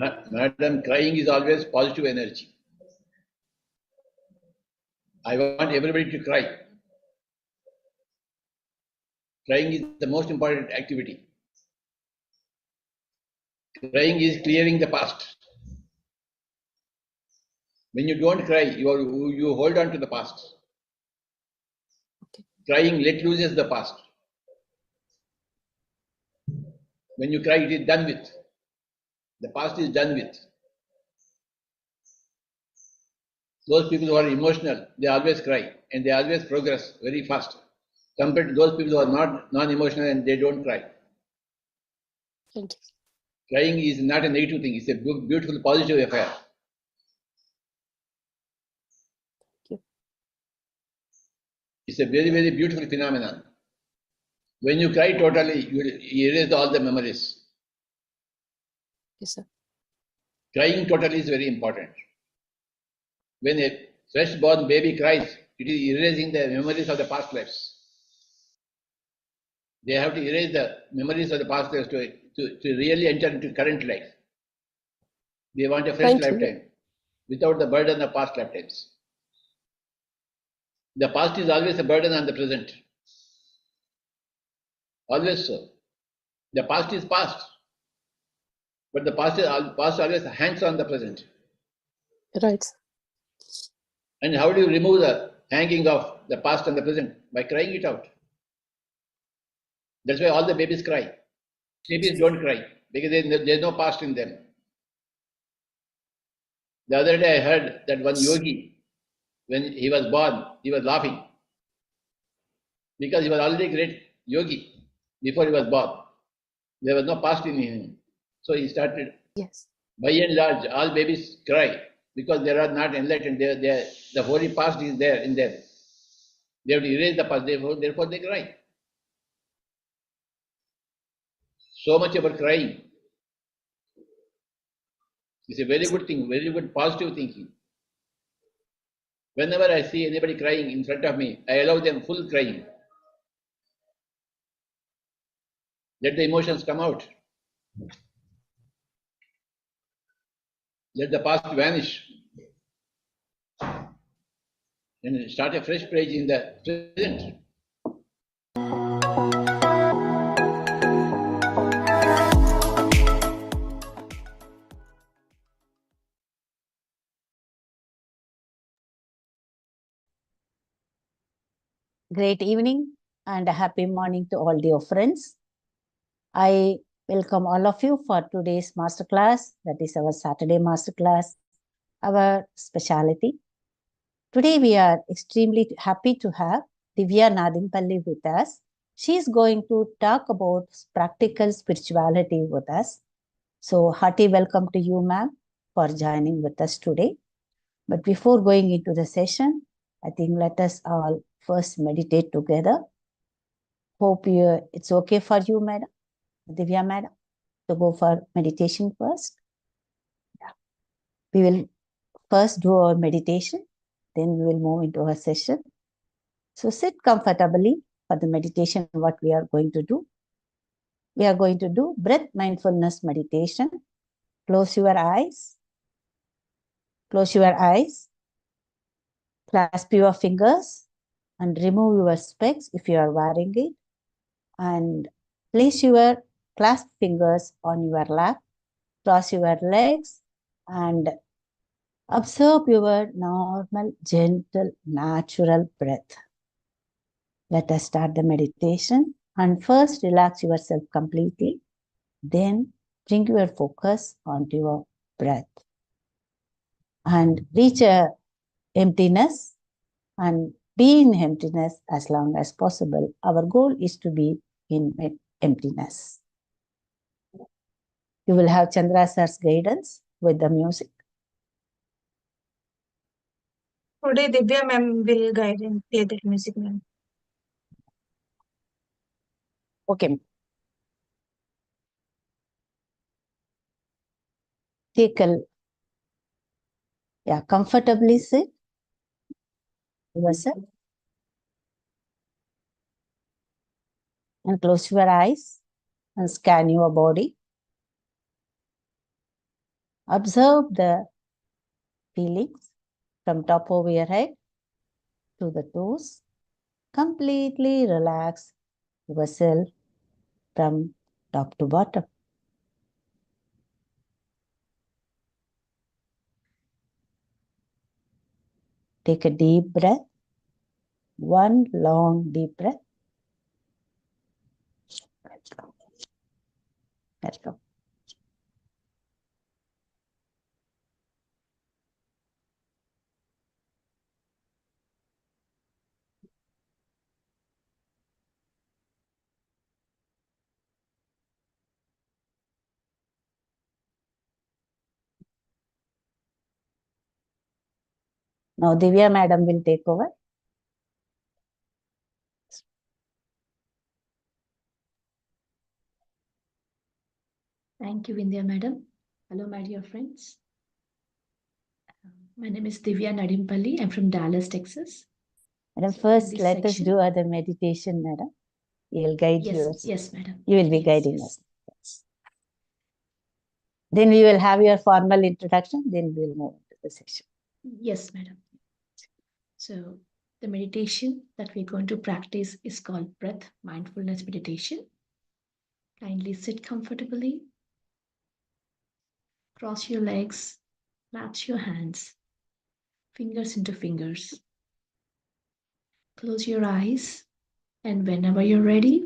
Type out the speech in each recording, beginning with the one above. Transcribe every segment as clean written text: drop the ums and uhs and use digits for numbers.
Madam, crying is always positive energy. I want everybody to cry. Crying is the most important activity. Crying is clearing the past. When you don't cry, you hold on to the past. Okay. Crying let looses the past. When you cry, it is done with. The past is done with. Those people who are emotional, they always cry and they always progress very fast compared to those people who are not non-emotional and they don't cry. Thank you. Crying is not a negative thing, it's a beautiful, positive affair. Thank you. It's a very, very beautiful phenomenon. When you cry totally, you erase all the memories. Yes, sir. Crying totally is very important. When a fresh born baby cries, it is erasing the memories of the past lives. They have to erase the memories of the past lives to really enter into current life. They want a fresh lifetime without the burden of past lifetimes. The past is always a burden on the present. Always so. The past is past. But the past always hangs on the present. Right. And how do you remove the hanging of the past and the present? By crying it out. That's why all the babies cry. Babies don't cry because there's no past in them. The other day I heard that one yogi, when he was born, he was laughing because he was already a great yogi before he was born. There was no past in him. So he started. Yes. By and large, all babies cry because they are not enlightened. The holy past is there in them. They have to erase the past, therefore they cry. So much about crying. It's a very good thing, very good positive thinking. Whenever I see anybody crying in front of me, I allow them full crying. Let the emotions come out. Let the past vanish. And start a fresh page in the present. Great evening and a happy morning to all dear friends. I welcome all of you for today's masterclass. That is our Saturday masterclass, our specialty. Today we are extremely happy to have Divya Nadimpalli with us. She is going to talk about practical spirituality with us. So hearty welcome to you, ma'am, for joining with us today. But before going into the session, I think let us all first meditate together. Hope it's okay for you, madam, Divya madam, to go for meditation first. Yeah. We will first do our meditation, then we will move into our session. So sit comfortably for the meditation. What we are going to do? We are going to do breath mindfulness meditation. Close your eyes. Close your eyes. Clasp your fingers and remove your specs if you are wearing it. And place your clasped fingers on your lap. Cross your legs and observe your normal, gentle, natural breath. Let us start the meditation. And first, relax yourself completely. Then, bring your focus onto your breath. And reach a emptiness and be in emptiness as long as possible. Our goal is to be in emptiness. You will have Chandra sir's guidance with the music. Today, Divya ma'am will guide and play that music, ma'am. Okay. Take a, comfortably sit yourself and close your eyes and scan your body. Observe the feelings from top over your head to the toes. Completely relax yourself from top to bottom. Take a deep breath. One long deep breath. Let's go. Let's go. Now Divya madam will take over. Thank you, Vindhya madam. Hello, my dear friends. My name is Divya Nadimpalli. I'm from Dallas, Texas. Madam, So first this let us section- do other meditation, madam. You will guide Yes, yours. yes, madam. You will be Yes, guiding yes. us. Yes. Then we will have your formal introduction. Then we will move into the session. Yes, madam. So the meditation that we're going to practice is called breath mindfulness meditation. Kindly sit comfortably. Cross your legs, match your hands, fingers into fingers. Close your eyes, and whenever you're ready,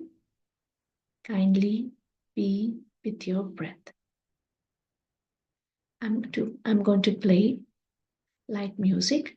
kindly be with your breath. I'm going to play light music.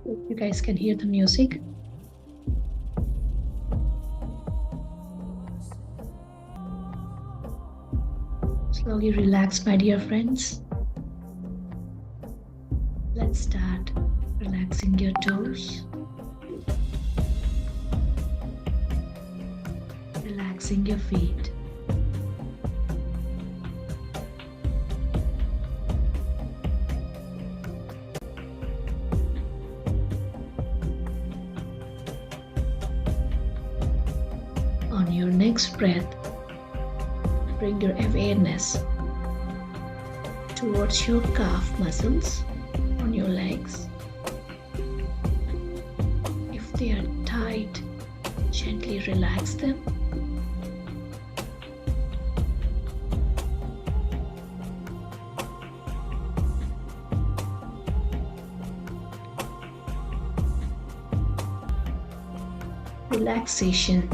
Hope you guys can hear the music. Slowly relax, my dear friends. Let's start relaxing your toes. Relaxing your feet. On your next breath, bring your awareness towards your calf muscles on your legs. If they are tight, gently relax them. Relaxation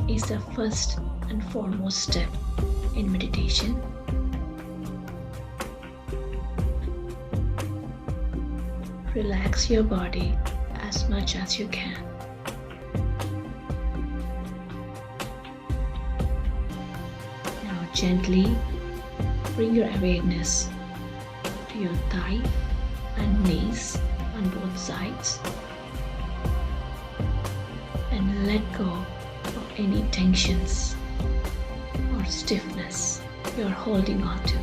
is the first and foremost step in meditation. Relax your body as much as you can. Now gently bring your awareness to your thigh and knees on both sides. And let go of any tensions or stiffness you're holding on to.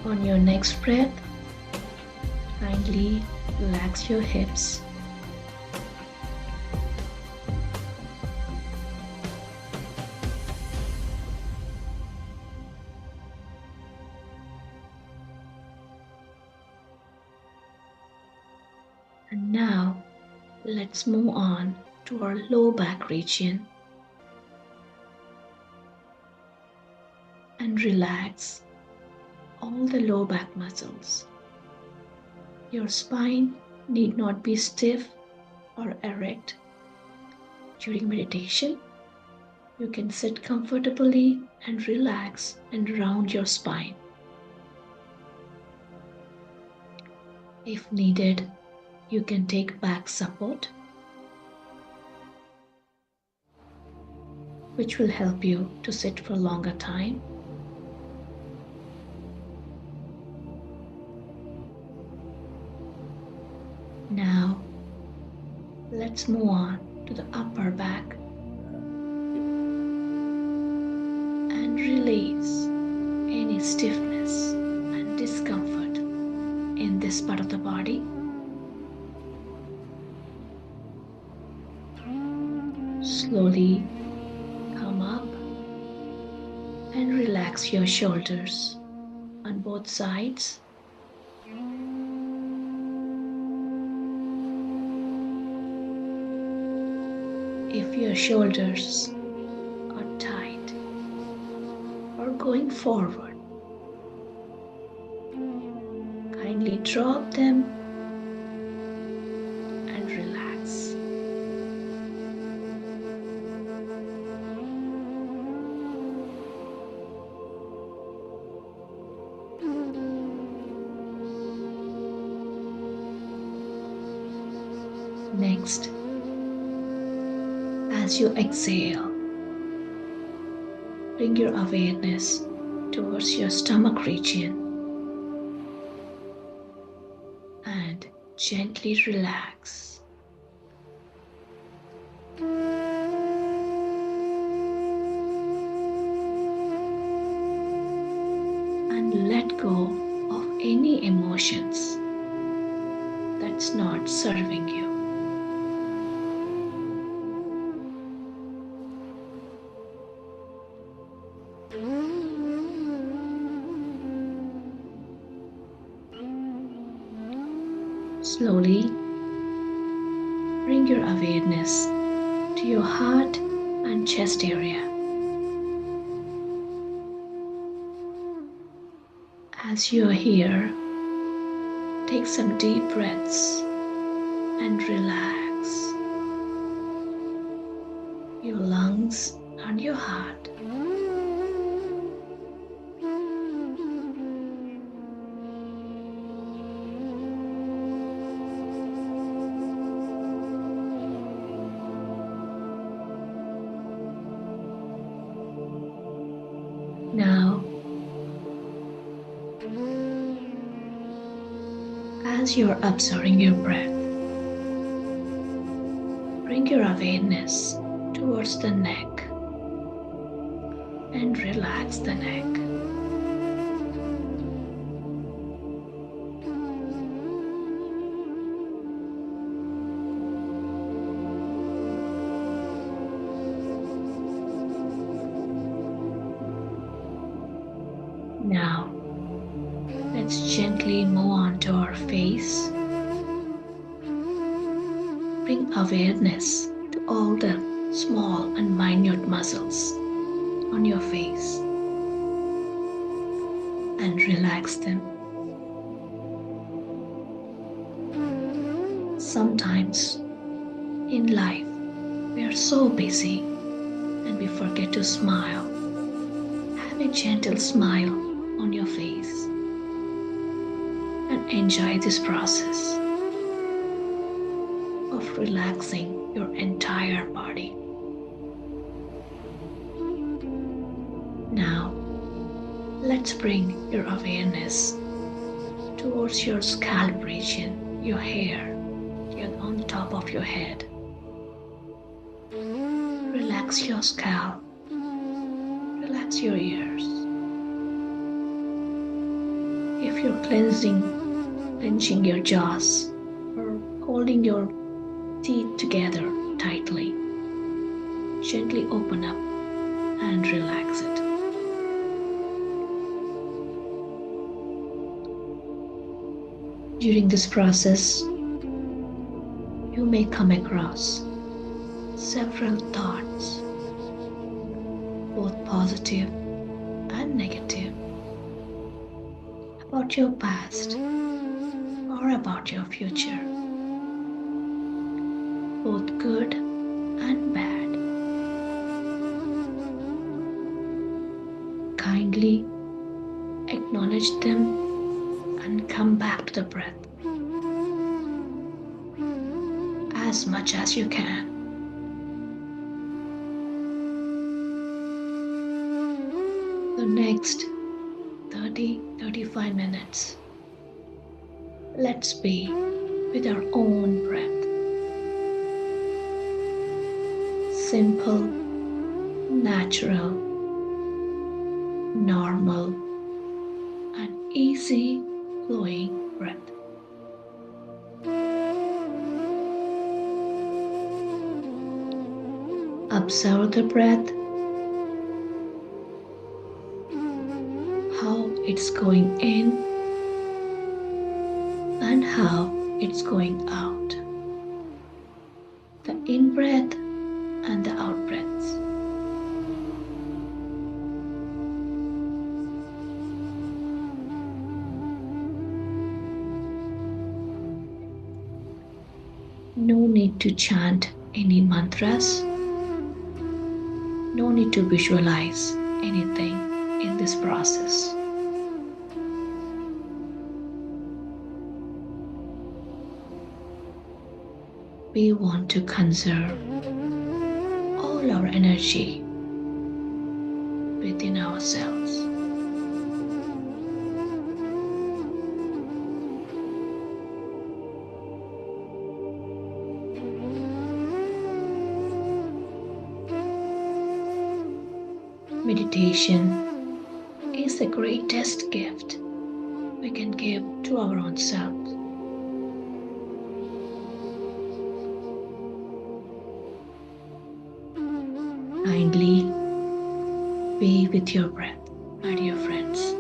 On your next breath, kindly relax your hips. And now, let's move on to our low back region and relax all the low back muscles. Your spine need not be stiff or erect. During meditation, you can sit comfortably and relax and round your spine. If needed, you can take back support, which will help you to sit for a longer time. Now, let's move on to the upper back and release any stiffness and discomfort in this part of the body. Slowly come up and relax your shoulders on both sides. If your shoulders are tight or going forward, kindly drop them and relax. Next, as you exhale, bring your awareness towards your stomach region and gently relax. And let go of any emotions that's not serving you. Slowly bring your awareness to your heart and chest area. As you are here, take some deep breaths and relax your lungs and your heart. Now, as you're observing your breath, bring your awareness towards the neck and relax the neck. Now, let's gently move on to our face. Bring awareness to all the small and minute muscles on your face and relax them. Sometimes in life, we are so busy and we forget to smile. Have a gentle smile on your face. Enjoy this process of relaxing your entire body. Now, let's bring your awareness towards your scalp region, your hair, on the top of your head. Relax your scalp, relax your ears. If you're clenching your jaws or holding your teeth together tightly, gently open up and relax it. During this process, you may come across several thoughts, both positive and negative, about your past or about your future, both good and bad. Kindly acknowledge them and come back to the breath as much as you can. The next 30-35 minutes, let's be with our own breath. Simple, natural, normal, and easy flowing breath. Observe the breath, how it's going in and how it's going out. The in-breath and the out-breaths. No need to chant any mantras. No need to visualize anything in this process. We want to conserve all our energy within ourselves. Meditation is the greatest gift we can give to our own selves. Kindly be with your breath, my dear friends.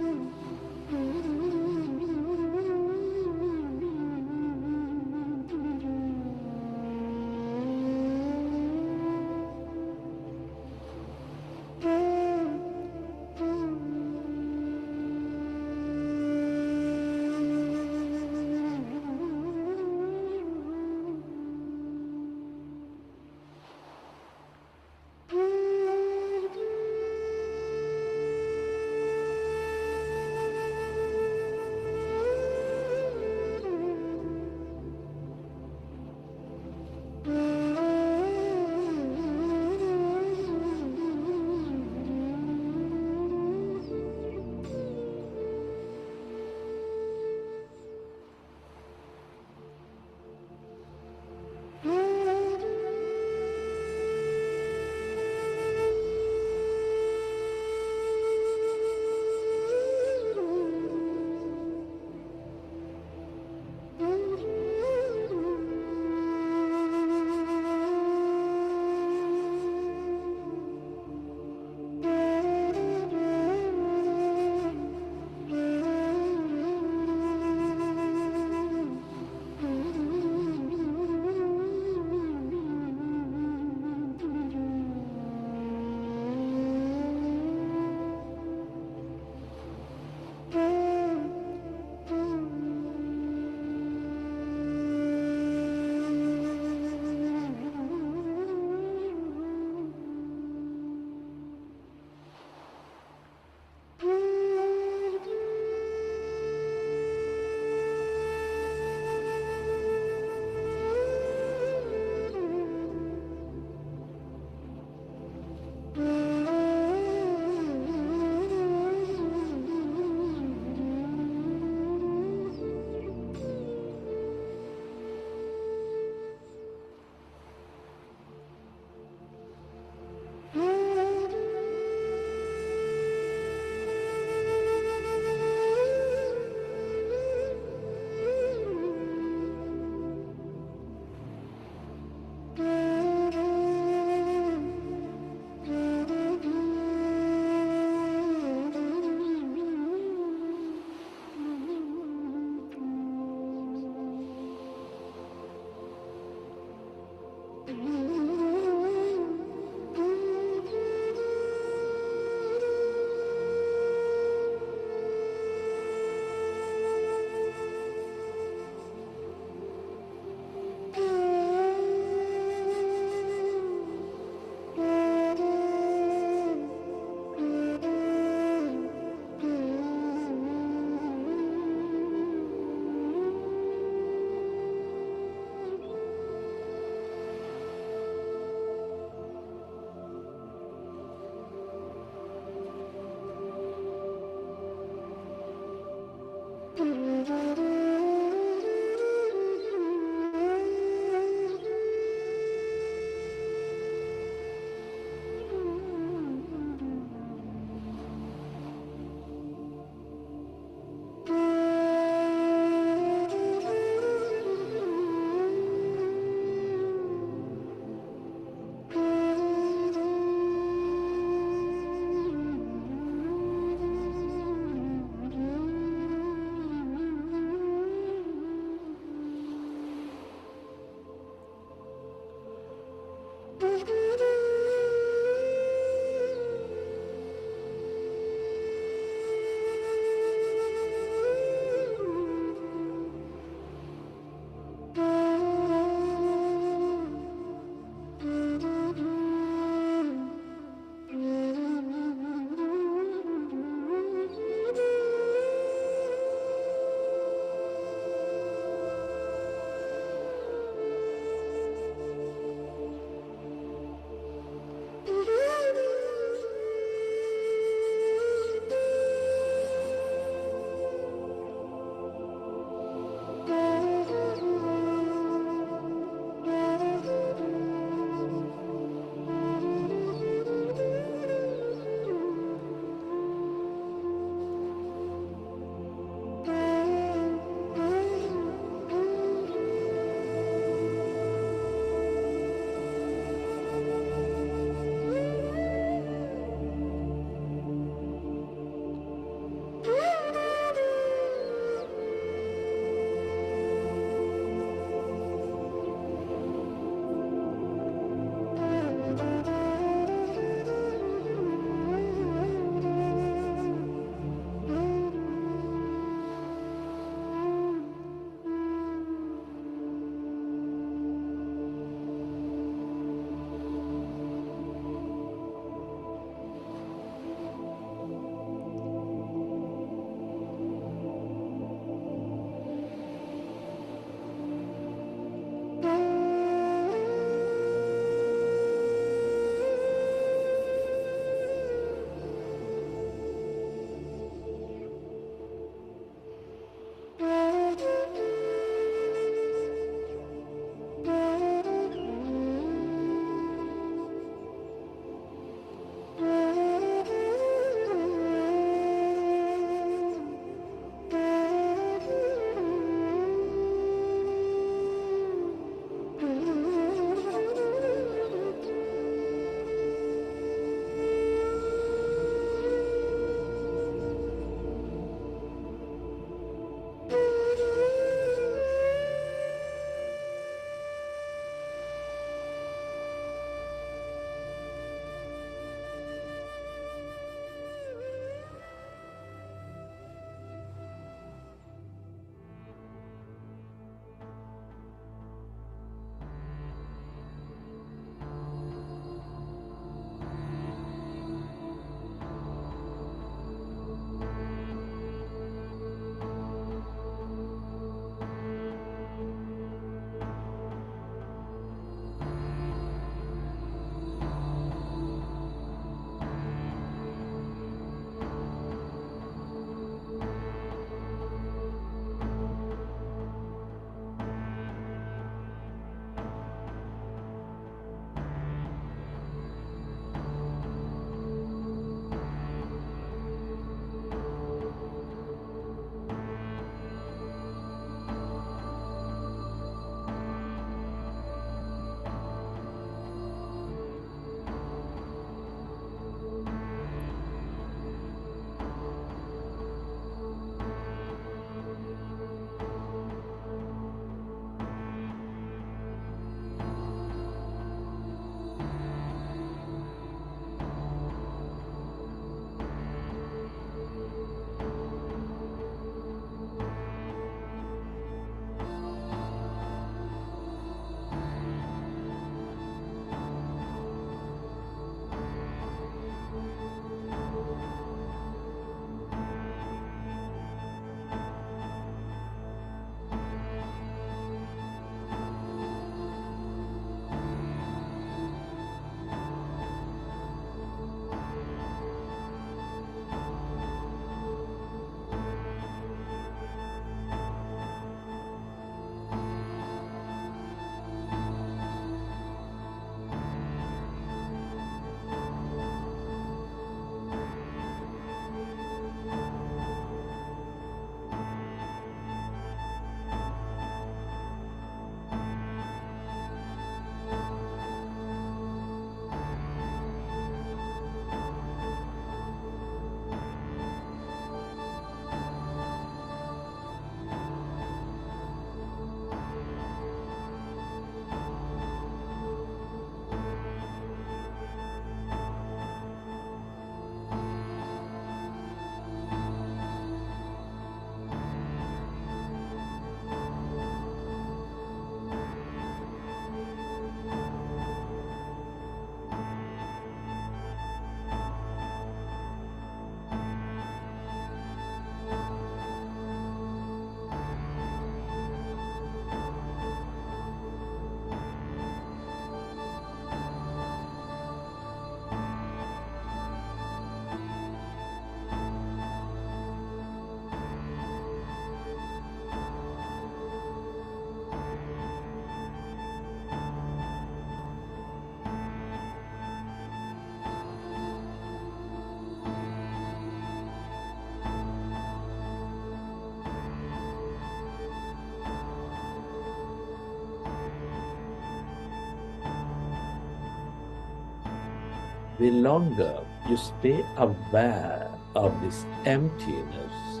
the longer you stay aware of this emptiness.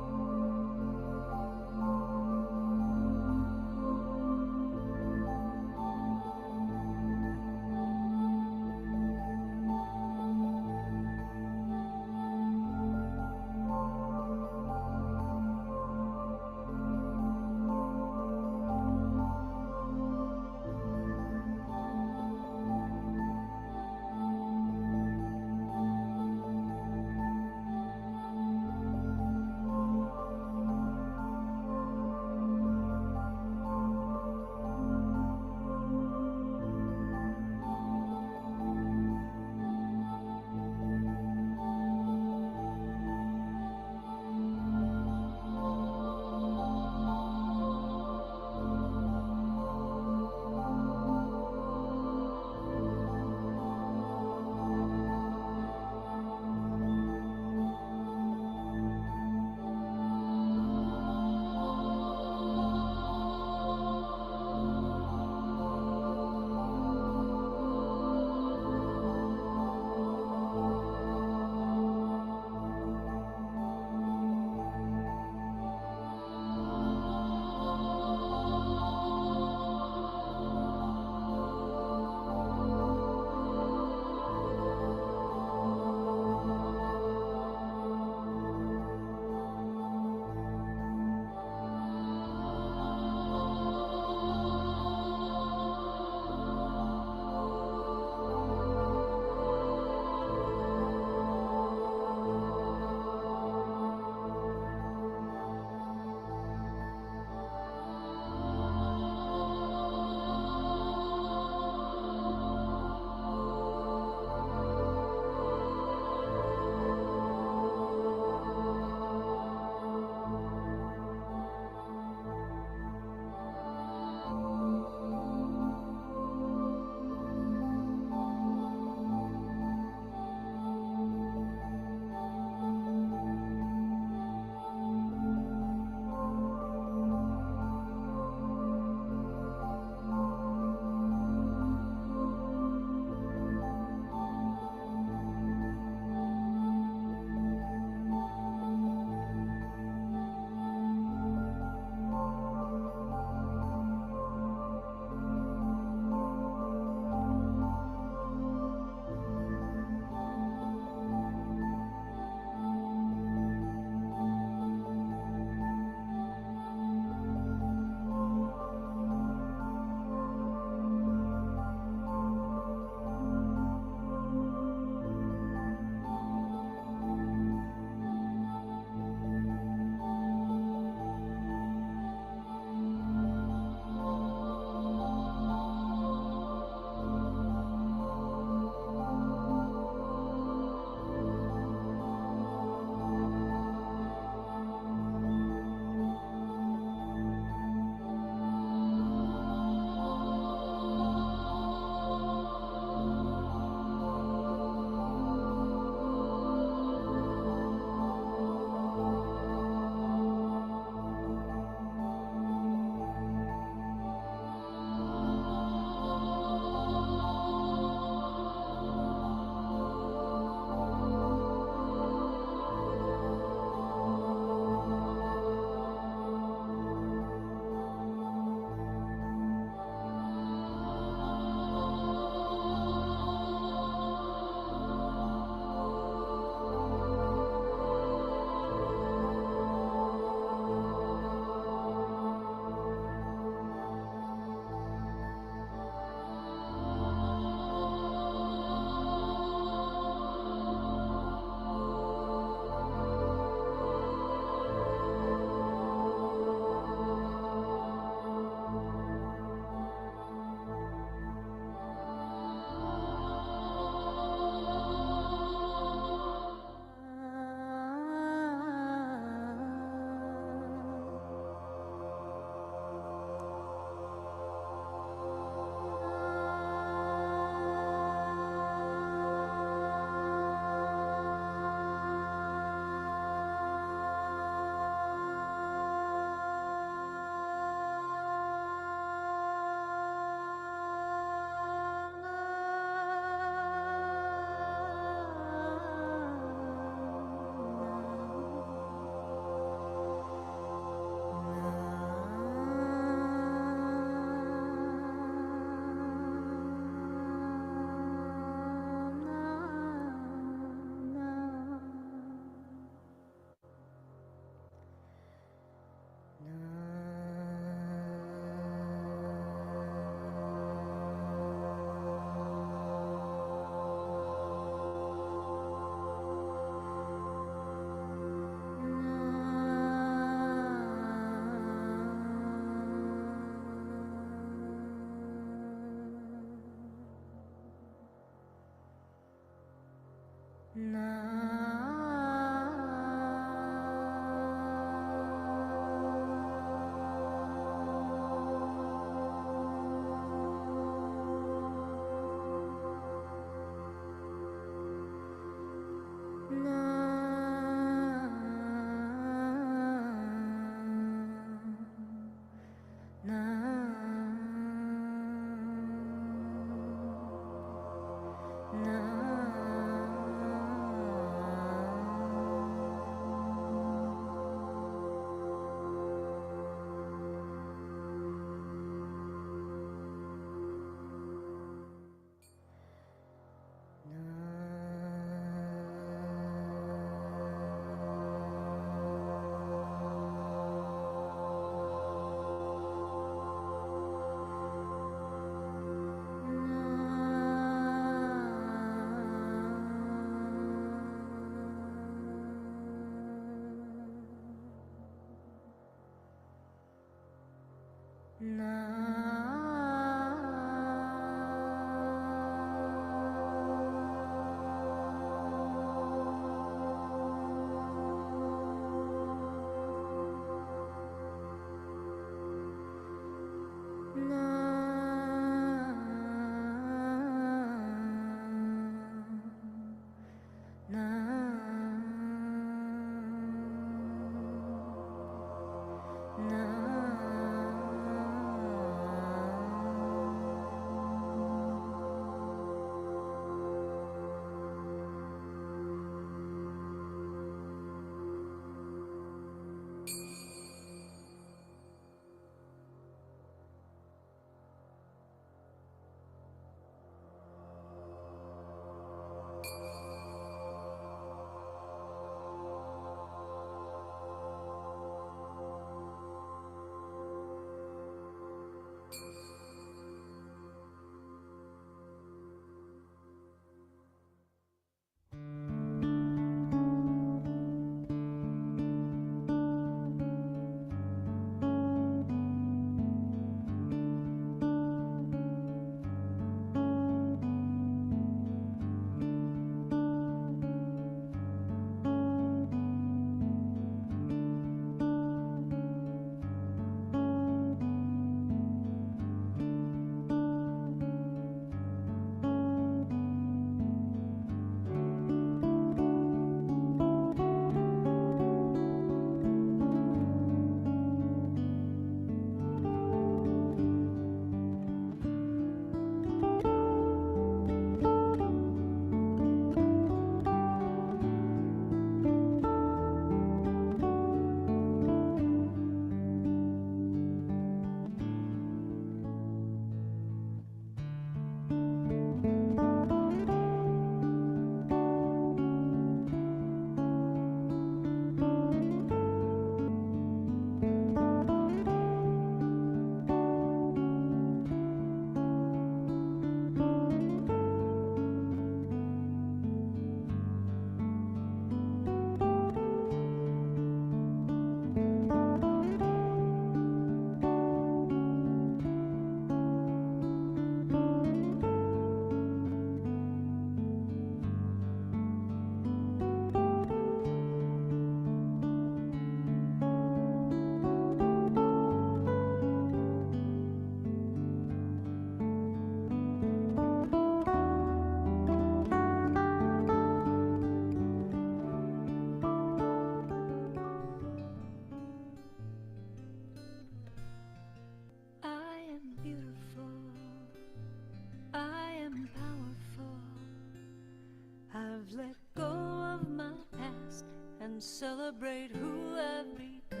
I've let go of my past and celebrate who I've become.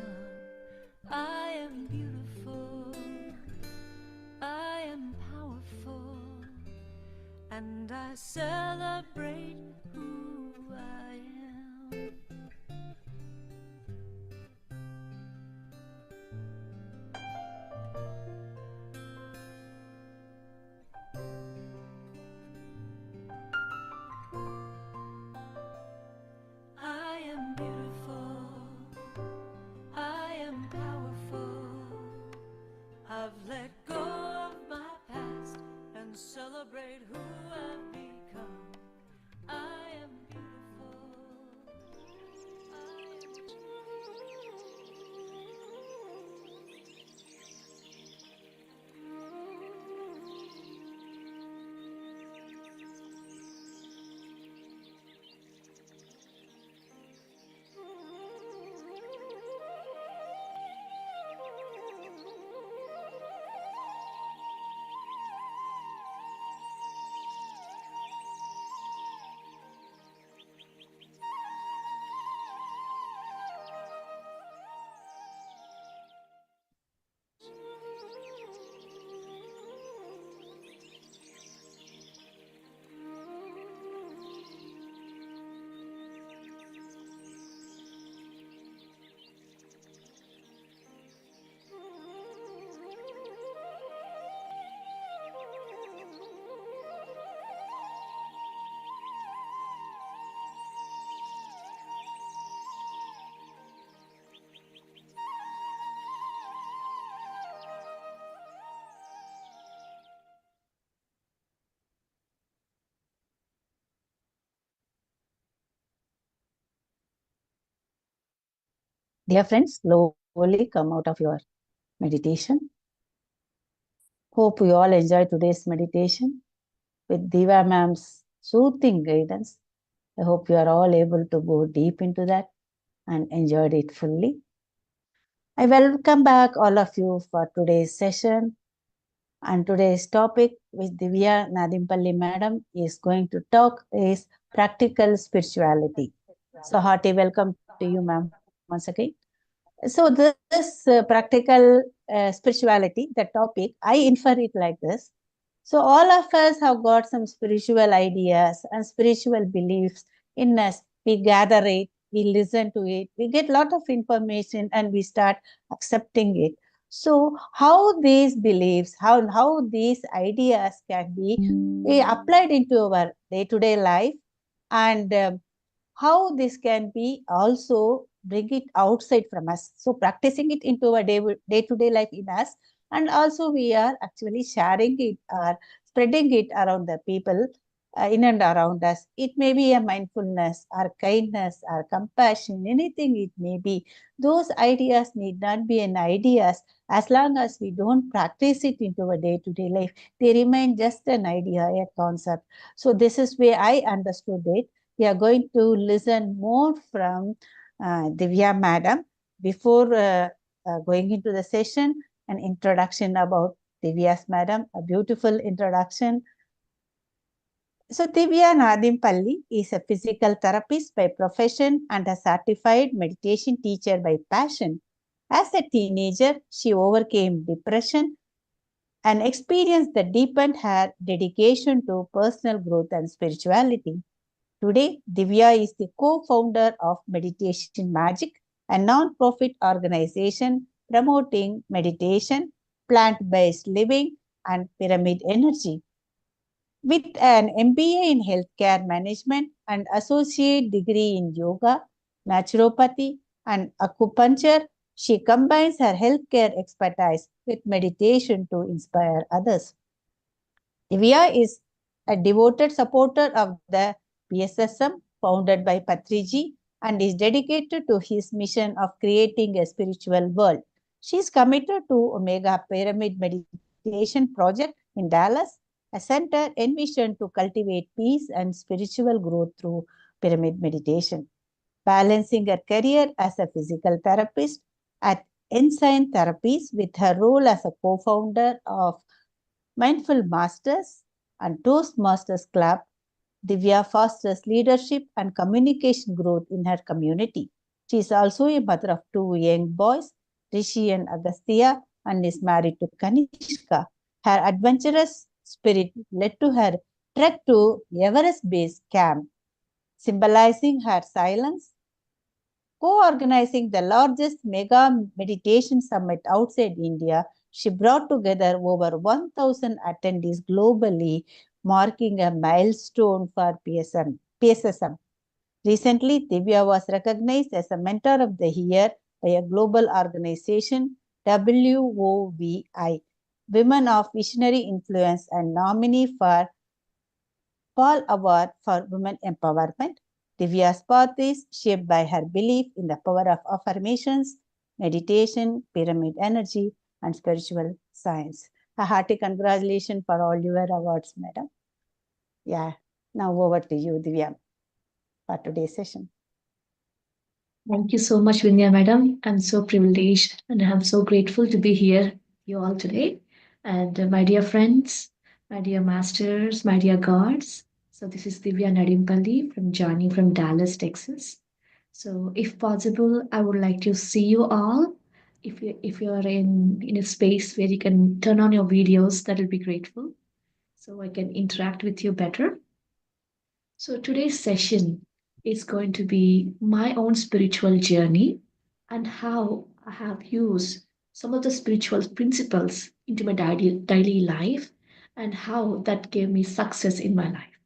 I am beautiful, I am powerful, and I celebrate who I am. Dear friends, slowly come out of your meditation. Hope you all enjoy today's meditation with Diva ma'am's soothing guidance. I hope you are all able to go deep into that and enjoyed it fully. I welcome back all of you for today's session. And today's topic with Divya Nadimpalli madam is going to talk is practical spirituality. So hearty welcome to you ma'am once again. So this practical spirituality, the topic, I infer it like this. So all of us have got some spiritual ideas and spiritual beliefs in us. We gather it, we listen to it, we get a lot of information and we start accepting it. So how these beliefs, how these ideas can be applied into our day-to-day life, and how this can be also bring it outside from us. So practicing it into our day-to-day life in us, and also we are actually sharing it or spreading it around the people in and around us. It may be a mindfulness or kindness or compassion, anything it may be. Those ideas need not be an ideas as long as we don't practice it into our day-to-day life. They remain just an idea, a concept. So this is where I understood it. We are going to listen more from Divya madam. Before going into the session, an introduction about Divya's madam, a beautiful introduction. So Divya Nadimpalli is a physical therapist by profession and a certified meditation teacher by passion. As a teenager, she overcame depression, an experience that deepened her dedication to personal growth and spirituality. Today, Divya is the co-founder of Meditation Magic, a non-profit organization promoting meditation, plant-based living, and pyramid energy. With an MBA in healthcare management and associate degree in yoga, naturopathy, and acupuncture, she combines her healthcare expertise with meditation to inspire others. Divya is a devoted supporter of the PSSM founded by Patriji and is dedicated to his mission of creating a spiritual world. She is committed to Omega Pyramid Meditation Project in Dallas, a center envisioned to cultivate peace and spiritual growth through pyramid meditation. Balancing her career as a physical therapist at Ensign Therapies with her role as a co-founder of Mindful Masters and Toastmasters Club, Divya fosters leadership and communication growth in her community. She is also a mother of two young boys, Rishi and Agastya, and is married to Kanishka. Her adventurous spirit led to her trek to Everest Base Camp, symbolizing her silence, co-organizing the largest mega meditation summit outside India. She brought together over 1,000 attendees globally, marking a milestone for PSSM. Recently, Divya was recognized as a Mentor of the Year by a global organization, WOVI, Women of Visionary Influence, and nominee for Paul Award for Women Empowerment. Divya's path is shaped by her belief in the power of affirmations, meditation, pyramid energy, and spiritual science. A hearty congratulations for all your awards, madam. Yeah, now over to you, Divya, for today's session. Thank you so much, Vinya madam. I'm so privileged and I'm so grateful to be here with you all today. And my dear friends, my dear masters, my dear gods. So this is Divya Nadimpalli from joining from Dallas, Texas. So if possible, I would like to see you all. If you're in a space where you can turn on your videos, that will be grateful. So I can interact with you better. So today's session is going to be my own spiritual journey and how I have used some of the spiritual principles into my daily life and how that gave me success in my life.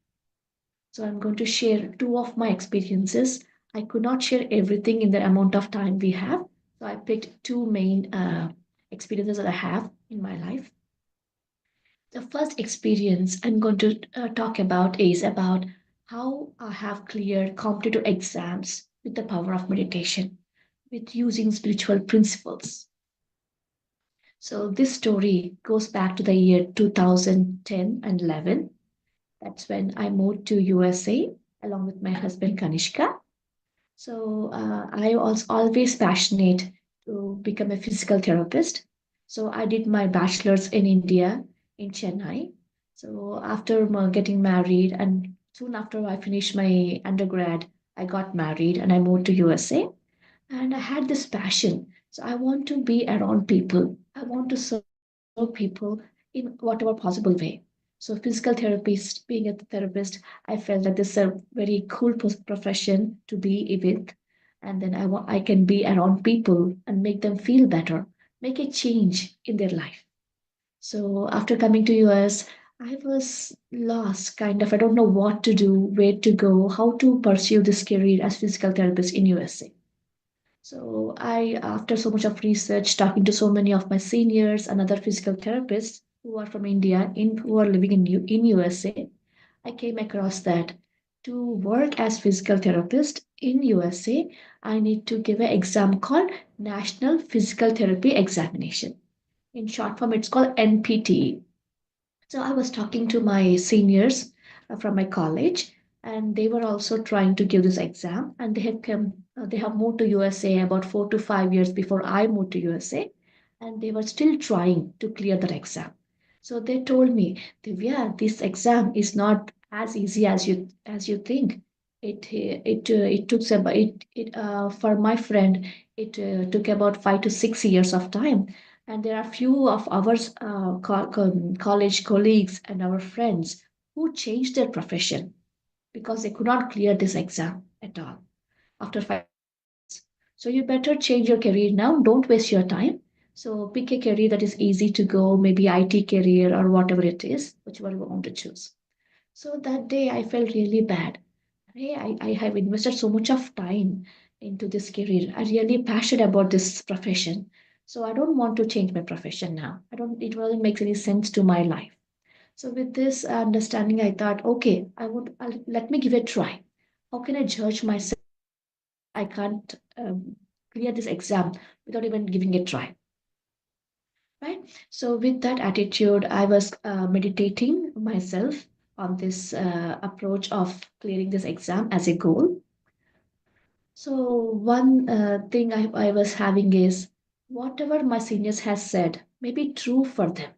So I'm going to share two of my experiences. I could not share everything in the amount of time we have. So I picked two main experiences that I have in my life. The first experience I'm going to talk about is about how I have cleared competitive exams with the power of meditation. with using spiritual principles. So this story goes back to the year 2010 and 11. That's when I moved to USA along with my husband Kanishka. So I was always passionate to become a physical therapist. So I did my bachelor's in India in Chennai. So after getting married and soon after I finished my undergrad, I got married and I moved to USA. And I had this passion. So I want to be around people. I want to serve people in whatever possible way. So physical therapist, being a therapist, I felt that this is a very cool profession to be with. And then I can be around people and make them feel better, make a change in their life. So after coming to US, I was lost, kind of. I don't know what to do, where to go, how to pursue this career as physical therapist in USA. So after so much of research, talking to so many of my seniors and other physical therapists who are from India, who are living in USA, I came across that to work as physical therapist in USA, I need to give an exam called National Physical Therapy Examination. In short form, it's called NPTE. So I was talking to my seniors from my college, and they were also trying to give this exam, and they have moved to USA about 4 to 5 years before I moved to USA, and they were still trying to clear that exam. So they told me, Divya, this exam is not as easy as you think. It took about it for my friend. It took about 5 to 6 years of time, and there are few of our college colleagues and our friends who changed their profession because they could not clear this exam at all after 5 years. So you better change your career now. Don't waste your time. So pick a career that is easy to go, maybe IT career or whatever it is, whichever you want to choose. So that day I felt really bad. Hey, I have invested so much of time into this career. I'm really passionate about this profession. So I don't want to change my profession now. I don't, it doesn't make any sense to my life. So with this understanding, I thought, okay, let me give it a try. How can I judge myself? I can't clear this exam without even giving it a try. Right? So with that attitude, I was meditating myself on this approach of clearing this exam as a goal. So one thing I was having is whatever my seniors has said may be true for them,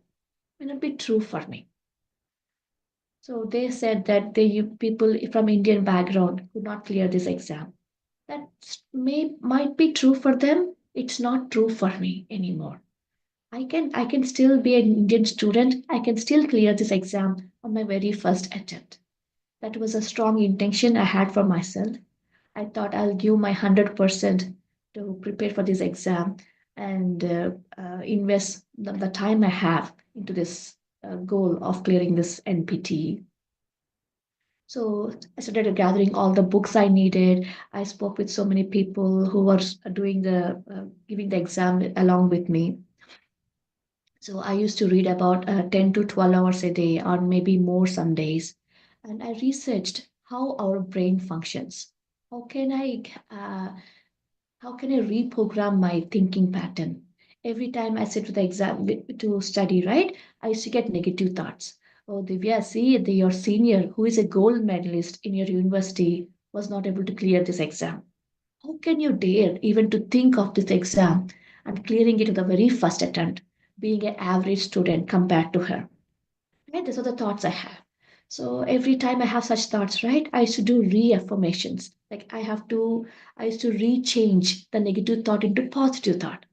may not be true for me. So they said that people from Indian background could not clear this exam. That might be true for them. It's not true for me anymore. I can still be an Indian student. I can still clear this exam on my very first attempt. That was a strong intention I had for myself. I thought I'll give my 100% to prepare for this exam and invest the time I have into this goal of clearing this NPT. So I started gathering all the books I needed. I spoke with so many people who were giving the exam along with me. So I used to read about 10 to 12 hours a day, or maybe more some days. And I researched how our brain functions. How can I uh, how can I reprogram my thinking pattern? Every time I sit to the exam to study, right? I used to get negative thoughts. Oh, Divya, see, your senior, who is a gold medalist in your university, was not able to clear this exam. How can you dare even to think of this exam and clearing it to the very first attempt, being an average student compared to her? Right? These are the thoughts I have. So every time I have such thoughts, right, I used to do reaffirmations. Like I used to rechange the negative thought into positive thought.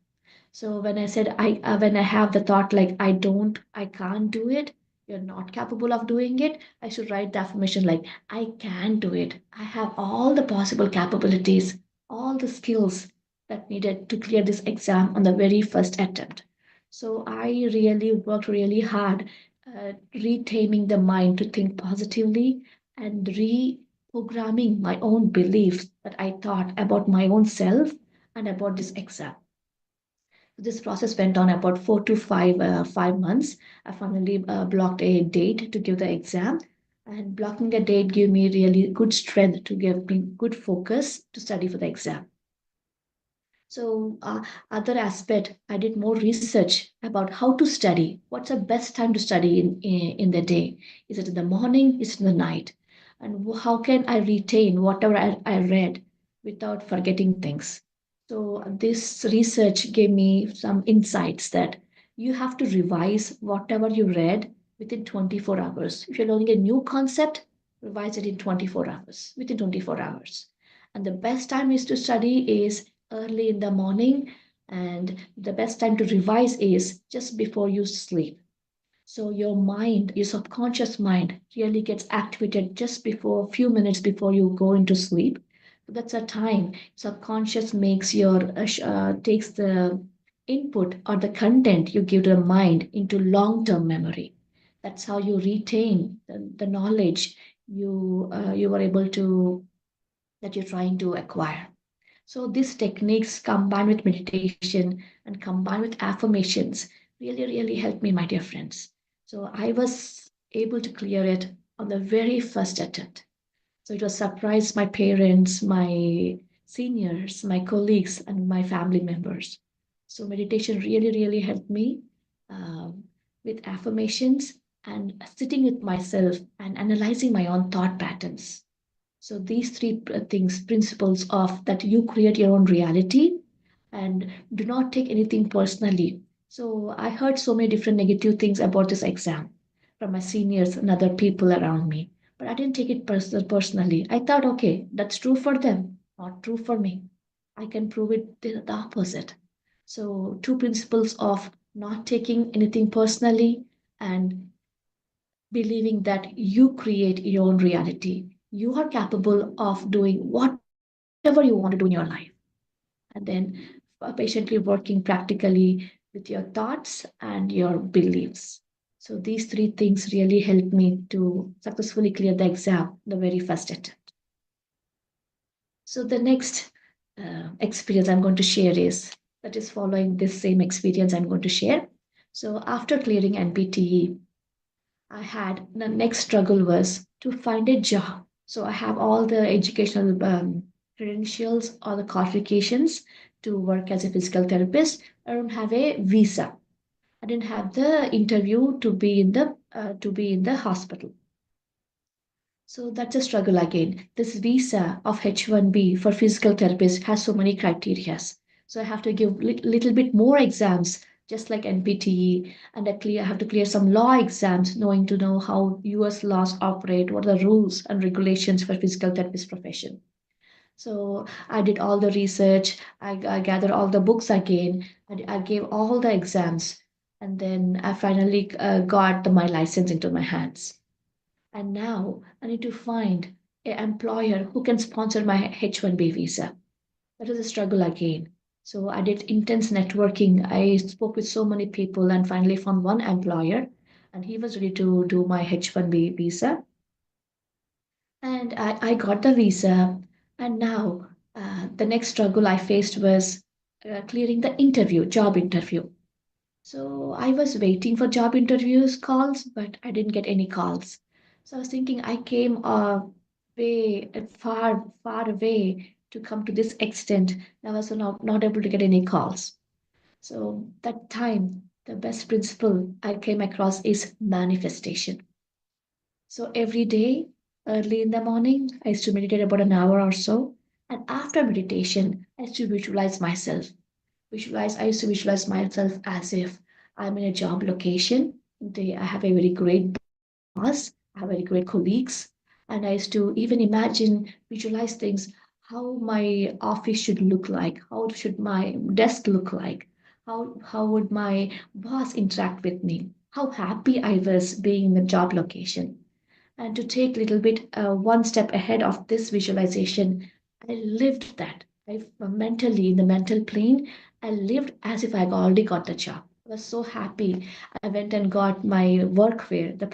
So when I said when I have the thought like I can't do it, you're not capable of doing it, I should write the affirmation like I can do it. I have all the possible capabilities, all the skills that needed to clear this exam on the very first attempt. So I really worked really hard, retaming the mind to think positively and reprogramming my own beliefs that I thought about my own self and about this exam. This process went on about 5 months. I finally blocked a date to give the exam, and blocking the date gave me really good strength to give me good focus to study for the exam. So, other aspect, I did more research about how to study. What's the best time to study in the day? Is it in the morning? Is it in the night? And how can I retain whatever I read without forgetting things? So, this research gave me some insights that you have to revise whatever you read within 24 hours. If you're learning a new concept, revise it in 24 hours, within 24 hours. And the best time is to study is early in the morning, and the best time to revise is just before you sleep. So your mind, your subconscious mind, really gets activated just before a few minutes before you go into sleep. That's a time subconscious makes your takes the input or the content you give to the mind into long-term memory. That's how you retain the knowledge you were able to that you're trying to acquire. So these techniques combined with meditation and combined with affirmations really helped me, my dear friends. So I was able to clear it on the very first attempt. So it was surprised my parents, my seniors, my colleagues, and my family members. So meditation really helped me with affirmations and sitting with myself and analyzing my own thought patterns. So these three things, principles of that you create your own reality and do not take anything personally. So I heard so many different negative things about this exam from my seniors and other people around me, but I didn't take it personally. I thought, okay, that's true for them, not true for me. I can prove it the opposite. So two principles of not taking anything personally and believing that you create your own reality. You are capable of doing whatever you want to do in your life. And then patiently working practically with your thoughts and your beliefs. So these three things really helped me to successfully clear the exam the very first attempt. So the next experience I'm going to share is that is following this same experience I'm going to share. So after clearing NPTE, I had the next struggle was to find a job. So I have all the educational credentials, all the qualifications to work as a physical therapist. I don't have a visa. I didn't have the interview to be in the hospital. So that's a struggle again. This visa of H1B for physical therapists has so many criteria. So I have to give little bit more exams, just like NPTE, and I have to clear some law exams, knowing to know how US laws operate, what are the rules and regulations for physical therapist profession. So I did all the research, I gathered all the books again, I gave all the exams, and then I finally got my license into my hands. And now I need to find an employer who can sponsor my H1B visa. That is a struggle again. So I did intense networking. I spoke with so many people and finally found one employer, and he was ready to do my H1B visa. And I got the visa. And now the next struggle I faced was clearing the interview, job interview. So I was waiting for job interviews calls, but I didn't get any calls. So I was thinking I came far away to come to this extent. I was not able to get any calls. So that time, the best principle I came across is manifestation. So every day, early in the morning, I used to meditate about an hour or so. And after meditation, I used to visualize myself. I used to visualize myself as if I'm in a job location. I have a very great boss, I have very great colleagues, and I used to even imagine, visualize things, how my office should look like, how should my desk look like, how would my boss interact with me, how happy I was being in the job location. And to take a little bit one step ahead of this visualization, I lived that. I mentally, in the mental plane, I lived as if I already got the job. I was so happy. I went and got my workwear, the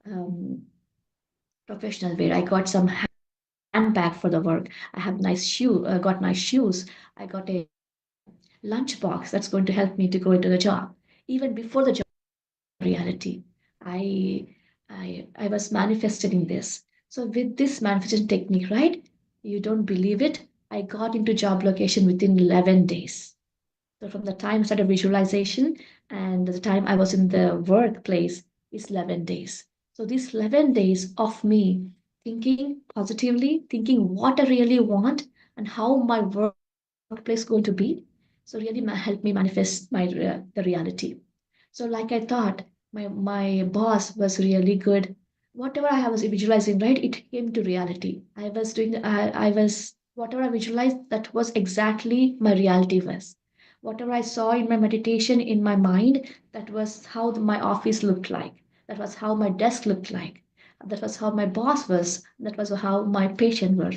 um, professional wear. I got some handbag for the work. I have got nice shoes. I got a lunch box that's going to help me to go into the job. Even before the job reality, I I was manifesting this. So with this manifestation technique, right? You don't believe it, I got into job location within 11 days. So from the time I started visualization and the time I was in the workplace is 11 days. So these 11 days of me thinking positively, thinking what I really want and how my workplace going to be. So really helped me manifest the reality. So like I thought, my boss was really good. Whatever I was visualizing, right, it came to reality. I was whatever I visualized, that was exactly my reality was. Whatever I saw in my meditation in my mind, that was how my office looked like. That was how my desk looked like. That was how my boss was. That was how my patient were.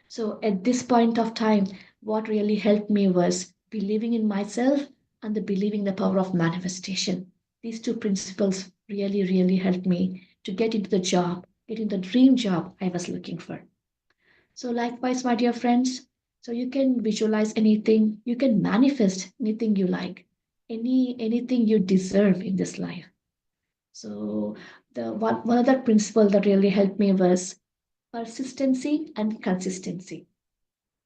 So at this point of time, what really helped me was believing in myself and the believing the power of manifestation. These two principles really, really helped me to get into the job, get into the dream job I was looking for. So likewise, my dear friends, so you can visualize anything, you can manifest anything you like, anything you deserve in this life. So the one other principle that really helped me was persistency and consistency,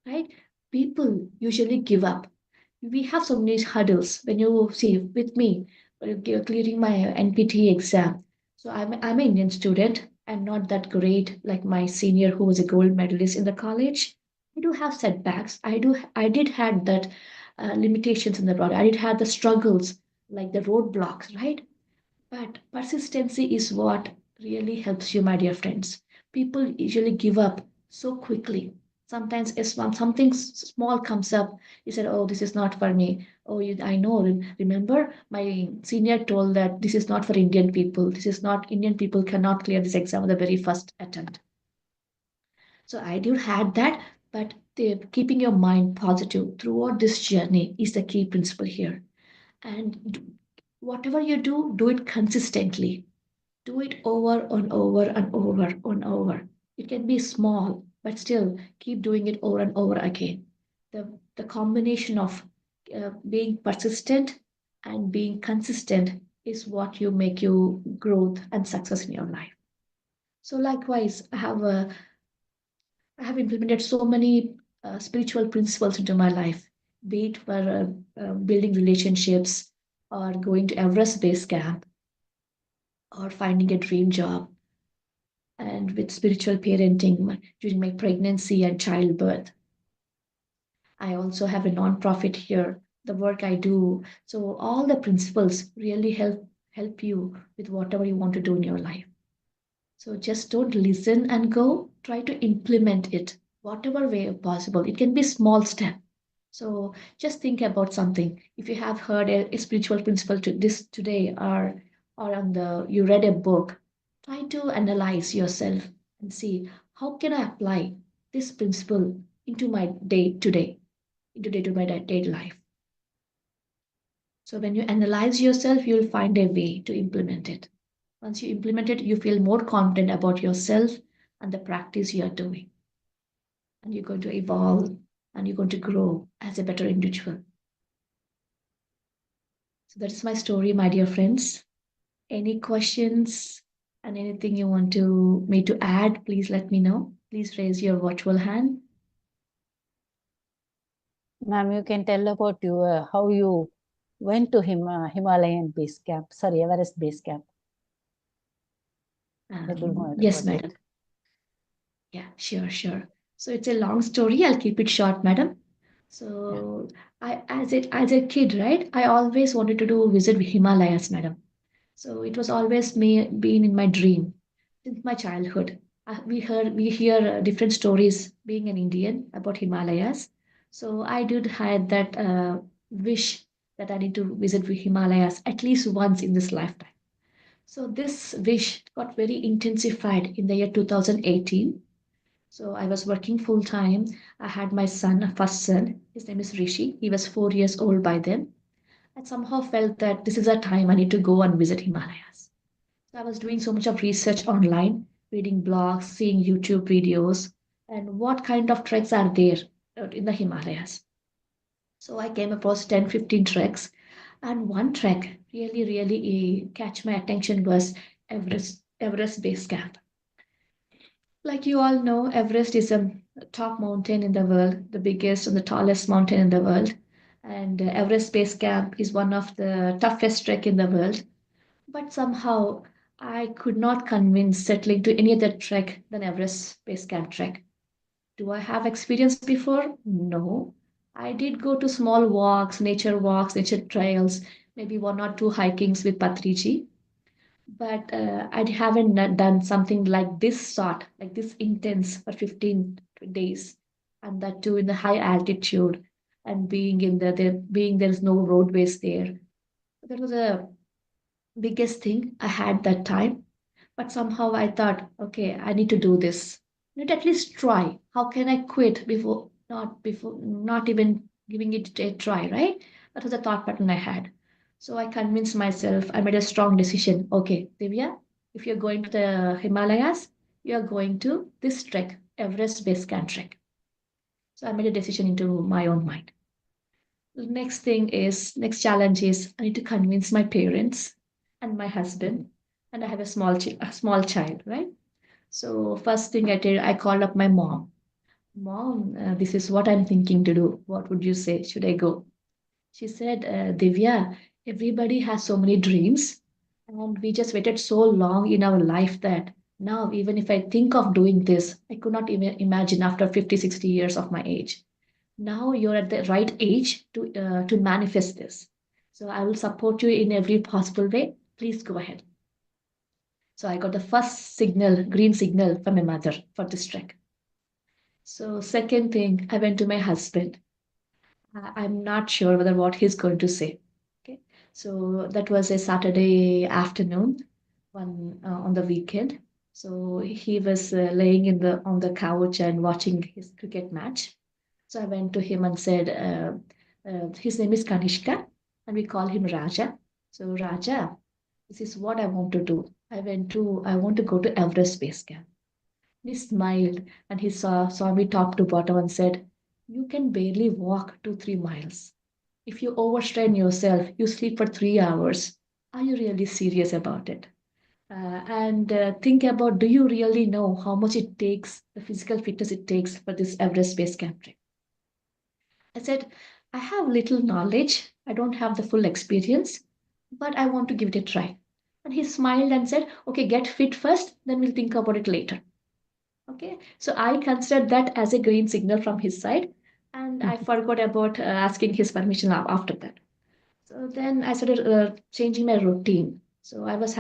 right? People usually give up. We have so many hurdles. When you see with me, clearing my NPT exam. So I'm an Indian student. I'm not that great like my senior who was a gold medalist in the college. I do have setbacks. I did had that limitations in the road. I did have the struggles like the roadblocks, right? But persistency is what really helps you, my dear friends. People usually give up so quickly. Sometimes if something small comes up, you said, "Oh, this is not for me." Oh, I know. Remember, my senior told that this is not for Indian people. This is not Indian people cannot clear this exam on the very first attempt. So I do had that, but keeping your mind positive throughout this journey is the key principle here. And whatever you do it consistently. Do it over and over and over and over. It can be small, but still keep doing it over and over again. The combination of being persistent and being consistent is what you make you growth and success in your life. So likewise, I have implemented so many spiritual principles into my life, be it for building relationships or going to Everest Base Camp or finding a dream job and with spiritual parenting during my pregnancy and childbirth. I also have a non-profit here, the work I do. So all the principles really help you with whatever you want to do in your life. So just don't listen and go, try to implement it whatever way possible. It can be small step. So just think about something. If you have heard a spiritual principle to this today or on the you read a book, try to analyze yourself and see how can I apply this principle into my day today, into day to my day life. So when you analyze yourself, you'll find a way to implement it. Once you implement it, you feel more confident about yourself and the practice you are doing. And you're going to evolve and you're going to grow as a better individual. So that is my story, my dear friends. Any questions and anything you want to me to add, please let me know. Please raise your virtual hand. Ma'am, you can tell about how you went to Himalayan base camp. Sorry, Everest base camp. That will know Yes, about madam. it. Yeah, sure. So it's a long story. I'll keep it short, madam. So as a kid, right, I always wanted to do visit Himalayas, madam. So it was always me being in my dream since my childhood. We hear different stories being an Indian about Himalayas. So I did had that wish that I need to visit the Himalayas at least once in this lifetime. So this wish got very intensified in the year 2018. So I was working full time. I had my son, a first son. His name is Rishi. He was 4 years old by then. I somehow felt that this is a time I need to go and visit Himalayas. So I was doing so much of research online, reading blogs, seeing YouTube videos, and what kind of treks are there in the Himalayas. So I came across 10, 15 treks, and one trek really catch my attention was Everest Base Camp. Like you all know, Everest is a top mountain in the world, the biggest and the tallest mountain in the world. And Everest Base Camp is one of the toughest trek in the world. But somehow I could not convince settling to any other trek than Everest Base Camp trek. Do I have experience before? No. I did go to small walks, nature trails, maybe one or two hikings with Patriji, but I haven't done something like this sort, like this intense for 15 days, and that too in the high altitude and being in being there's no roadways there. That was a biggest thing I had that time. But somehow I thought, okay, I need to do this. I need to at least try. How can I quit not even giving it a try, right? That was the thought pattern I had. So I convinced myself, I made a strong decision. Okay, Divya, if you're going to the Himalayas, you're going to this trek, Everest Base Camp trek. So I made a decision into my own mind. The next challenge is I need to convince my parents and my husband, and I have a small child, right? So first thing I did, I called up my mom. Mom, this is what I'm thinking to do. What would you say? Should I go? She said, Divya, everybody has so many dreams, and we just waited so long in our life that now, even if I think of doing this, I could not even imagine after 50, 60 years of my age. Now you're at the right age to manifest this. So I will support you in every possible way. Please go ahead. So I got the first signal, green signal from my mother for this trek. So second thing, I went to my husband. I'm not sure whether what he's going to say. Okay. So that was a Saturday afternoon, on the weekend. So he was laying on the couch and watching his cricket match. So I went to him and said, his name is Kanishka, and we call him Raja. So Raja, this is what I want to do. I want to go to Everest Base Camp. He smiled and he saw me top to bottom and said, you can barely walk 2-3 miles. If you overstrain yourself, you sleep for 3 hours. Are you really serious about it? And think about, do you really know how much it takes, the physical fitness it takes for this Everest Base Camp trip? I said, I have little knowledge. I don't have the full experience, but I want to give it a try. And he smiled and said, okay, get fit first, then we'll think about it later. Okay, so I considered that as a green signal from his side, and I forgot about asking his permission after that. So then I started changing my routine. So I was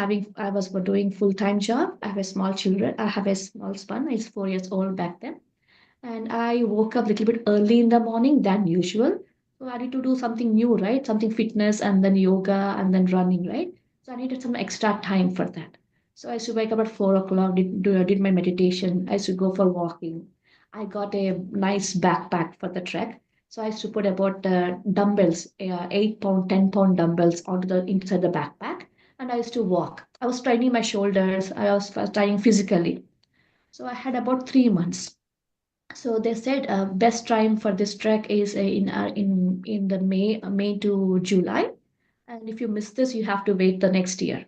doing full-time job. I have a small children. I have a small son. He's 4 years old back then, and I woke up a little bit early in the morning than usual. So I need to do something new, right? Something fitness and then yoga and then running, right? So I needed some extra time for that. So I used to wake up at 4 o'clock, did my meditation. I used to go for walking. I got a nice backpack for the trek. So I used to put about dumbbells, 8 pound, 10 pound dumbbells onto the inside the backpack, and I used to walk. I was training my shoulders. I was training physically. So I had about 3 months. So they said best time for this trek is in the May to July, and if you miss this, you have to wait the next year.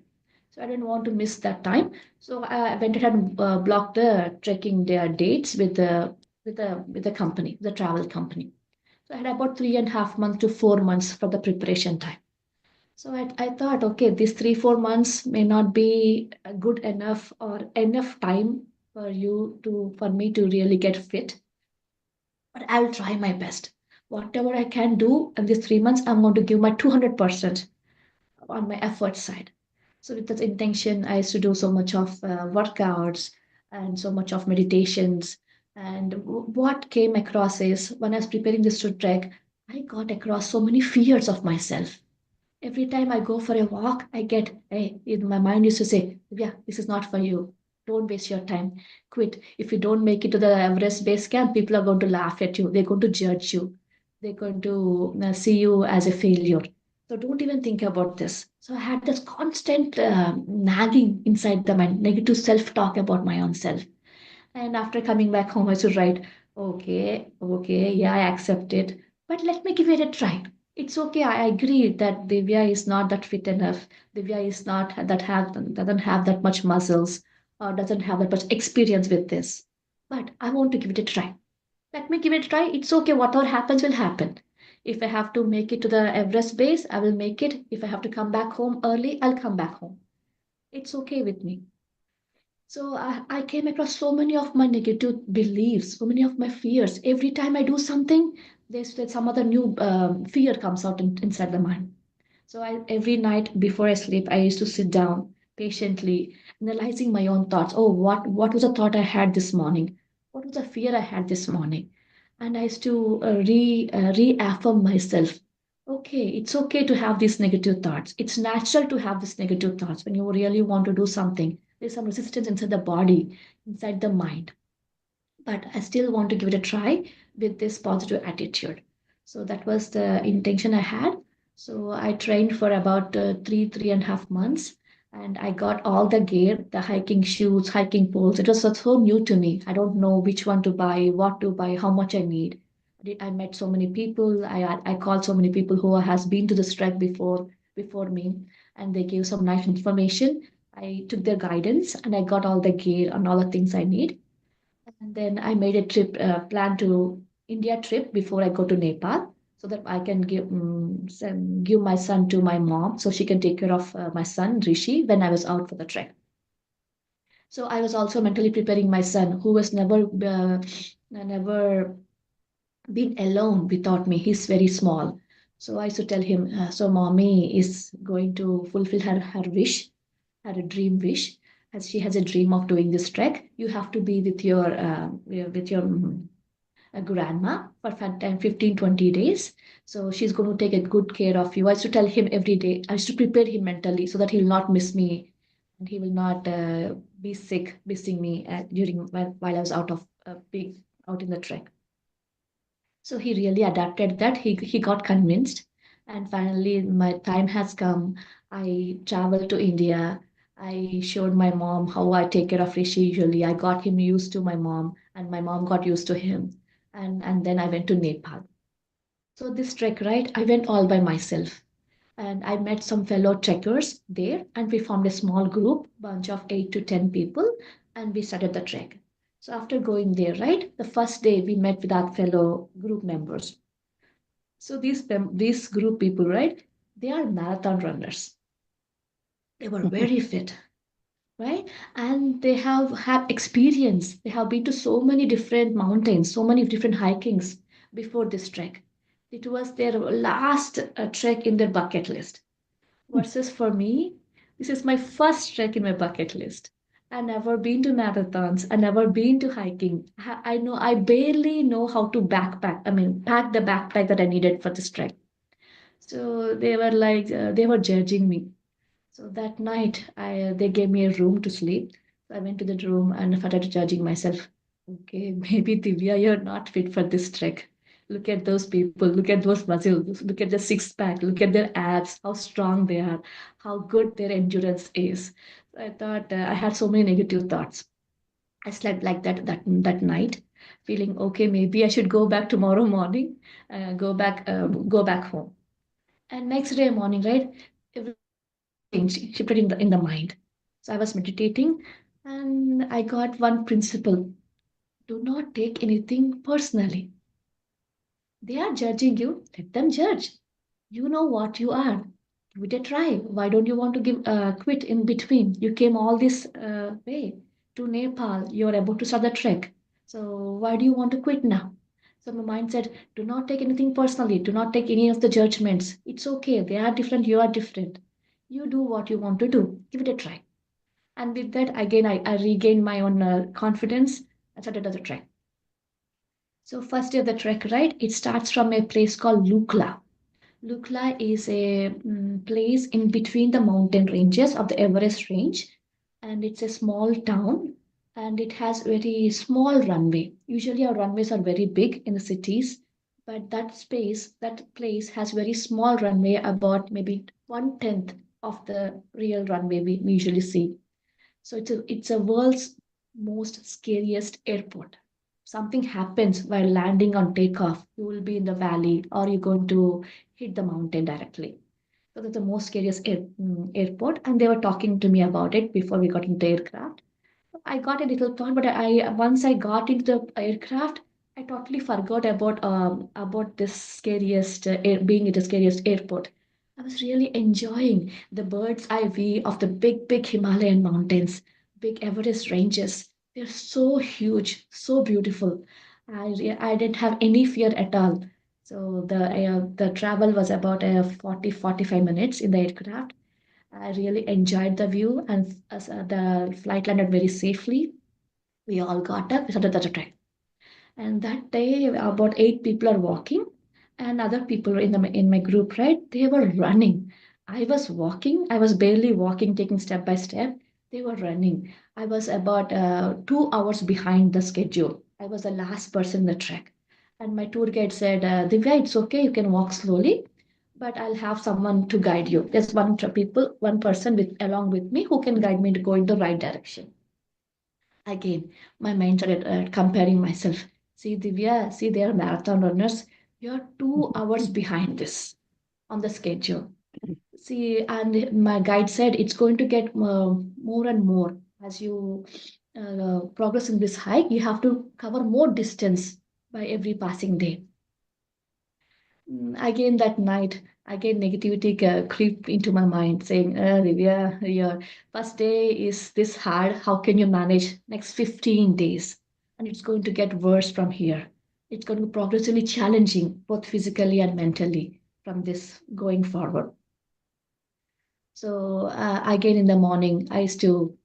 So I didn't want to miss that time. So I went ahead and blocked the trekking their dates with the company, the travel company. So I had about 3.5 months to 4 months for the preparation time. So I thought, okay, these 3-4 months may not be good enough or enough time for me to really get fit, but I'll try my best. Whatever I can do in these 3 months, I'm going to give my 200% on my effort side. So with that intention, I used to do so much of workouts and so much of meditations. And what came across is when I was preparing this to trek, I got across so many fears of myself. Every time I go for a walk, I get, hey, in my mind used to say, yeah, this is not for you. Don't waste your time. Quit. If you don't make it to the Everest base camp, people are going to laugh at you. They're going to judge you. They're going to see you as a failure. So don't even think about this. So I had this constant nagging inside the mind, negative self-talk about my own self. And after coming back home, I should write, okay, yeah, I accept it. But let me give it a try. It's okay. I agree that Divya is not that fit enough. Divya is not doesn't have that much muscles or doesn't have that much experience with this. But I want to give it a try. Let me give it a try. It's okay. Whatever happens will happen. If I have to make it to the Everest base, I will make it. If I have to come back home early, I'll come back home. It's okay with me. So I came across so many of my negative beliefs, so many of my fears. Every time I do something, there's some other new fear comes out inside the mind. So every night before I sleep, I used to sit down patiently, analyzing my own thoughts. Oh, what was the thought I had this morning? What was the fear I had this morning? And I used to reaffirm myself. Okay, it's okay to have these negative thoughts. It's natural to have these negative thoughts when you really want to do something. There's some resistance inside the body, inside the mind, but I still want to give it a try with this positive attitude. So that was the intention I had. So I trained for about 3.5 months, and I got all the gear, the hiking shoes, hiking poles. It was so new to me. I don't know which one to buy, what to buy, how much I need. I met so many people. I called so many people who has been to this trek before me, and they gave some nice information. I took their guidance and I got all the gear and all the things I need, and then I made a plan to India trip before I go to Nepal, so that I can give my son to my mom, so she can take care of my son Rishi when I was out for the trek. So I was also mentally preparing my son, who was never been alone without me. He's very small. So I used to tell him, so mommy is going to fulfill her wish, her dream wish, as she has a dream of doing this trek. You have to be with your grandma for 15, 20 days. So she's going to take a good care of you. I used to tell him every day. I used to prepare him mentally so that he'll not miss me and he will not be sick missing me during while I was being out in the trek. So he really adapted that. He got convinced, and finally my time has come. I traveled to India. I showed my mom how I take care of Rishi usually. I got him used to my mom, and my mom got used to him. And then I went to Nepal. So this trek, right? I went all by myself, and I met some fellow trekkers there, and we formed a small group, bunch of 8 to 10 people, and we started the trek. So after going there, right, the first day we met with our fellow group members. So these group people, right, they are marathon runners. They were very fit, right? And they have experience. They have been to so many different mountains, so many different hikings before this trek. It was their last trek in their bucket list. Versus for me, this is my first trek in my bucket list. I never been to marathons. I never been to hiking. I know I barely know how to backpack. I mean, pack the backpack that I needed for this trek. So they were like, they were judging me. So that night, they gave me a room to sleep. So I went to the room and started judging myself. Okay, maybe Divya, you're not fit for this trek. Look at those people, look at those muscles, look at the six pack, look at their abs, how strong they are, how good their endurance is. So I thought I had so many negative thoughts. I slept like that night, feeling okay. Maybe I should go back tomorrow morning, go back home. And next day morning, right? Shifted in the mind. So I was meditating and I got one principle. Do not take anything personally. They are judging you, let them judge. You know what you are. Give it a try. Why don't you want to quit in between? You came all this way to Nepal. You're about to start the trek. So why do you want to quit now? So my mind said, do not take anything personally. Do not take any of the judgments. It's okay. They are different. You are different. You do what you want to do. Give it a try. And with that, again, I regained my own confidence and started the trek. So first day of the trek, right? It starts from a place called Lukla. Lukla is a place in between the mountain ranges of the Everest range, and it's a small town, and it has very small runway. Usually our runways are very big in the cities, but that place has very small runway, about maybe 1/10 of the real runway we usually see. So it's a world's most scariest airport. Something happens while landing on takeoff, you will be in the valley or you're going to hit the mountain directly. So that's the most scariest airport. And they were talking to me about it before we got into the aircraft. I got a little thought, but I once I got into the aircraft, I totally forgot about this scariest being at the scariest airport. I was really enjoying the bird's eye view of the big Himalayan mountains, big Everest ranges. They're so huge, so beautiful. I didn't have any fear at all. So the travel was about 45 minutes in the aircraft. I really enjoyed the view, and as the flight landed very safely, we all got up, we started the trek. And that day, about 8 people are walking, and other people in my group, right? They were running. I was walking. I was barely walking, taking step by step. They were running. I was about 2 hours behind the schedule. I was the last person in the trek. And my tour guide said, Divya, it's okay. You can walk slowly, but I'll have someone to guide you. There's one person along with me who can guide me to go in the right direction. Again, my mind started comparing myself. See, Divya, see, they are marathon runners. You're 2 hours behind this on the schedule. See, and my guide said it's going to get more and more as you progress in this hike. You have to cover more distance by every passing day. Again that night, again negativity creep into my mind, saying, Divya, your first day is this hard. How can you manage next 15 days? And it's going to get worse from here. It's going to be progressively challenging, both physically and mentally, from this going forward. So again in the morning, I used to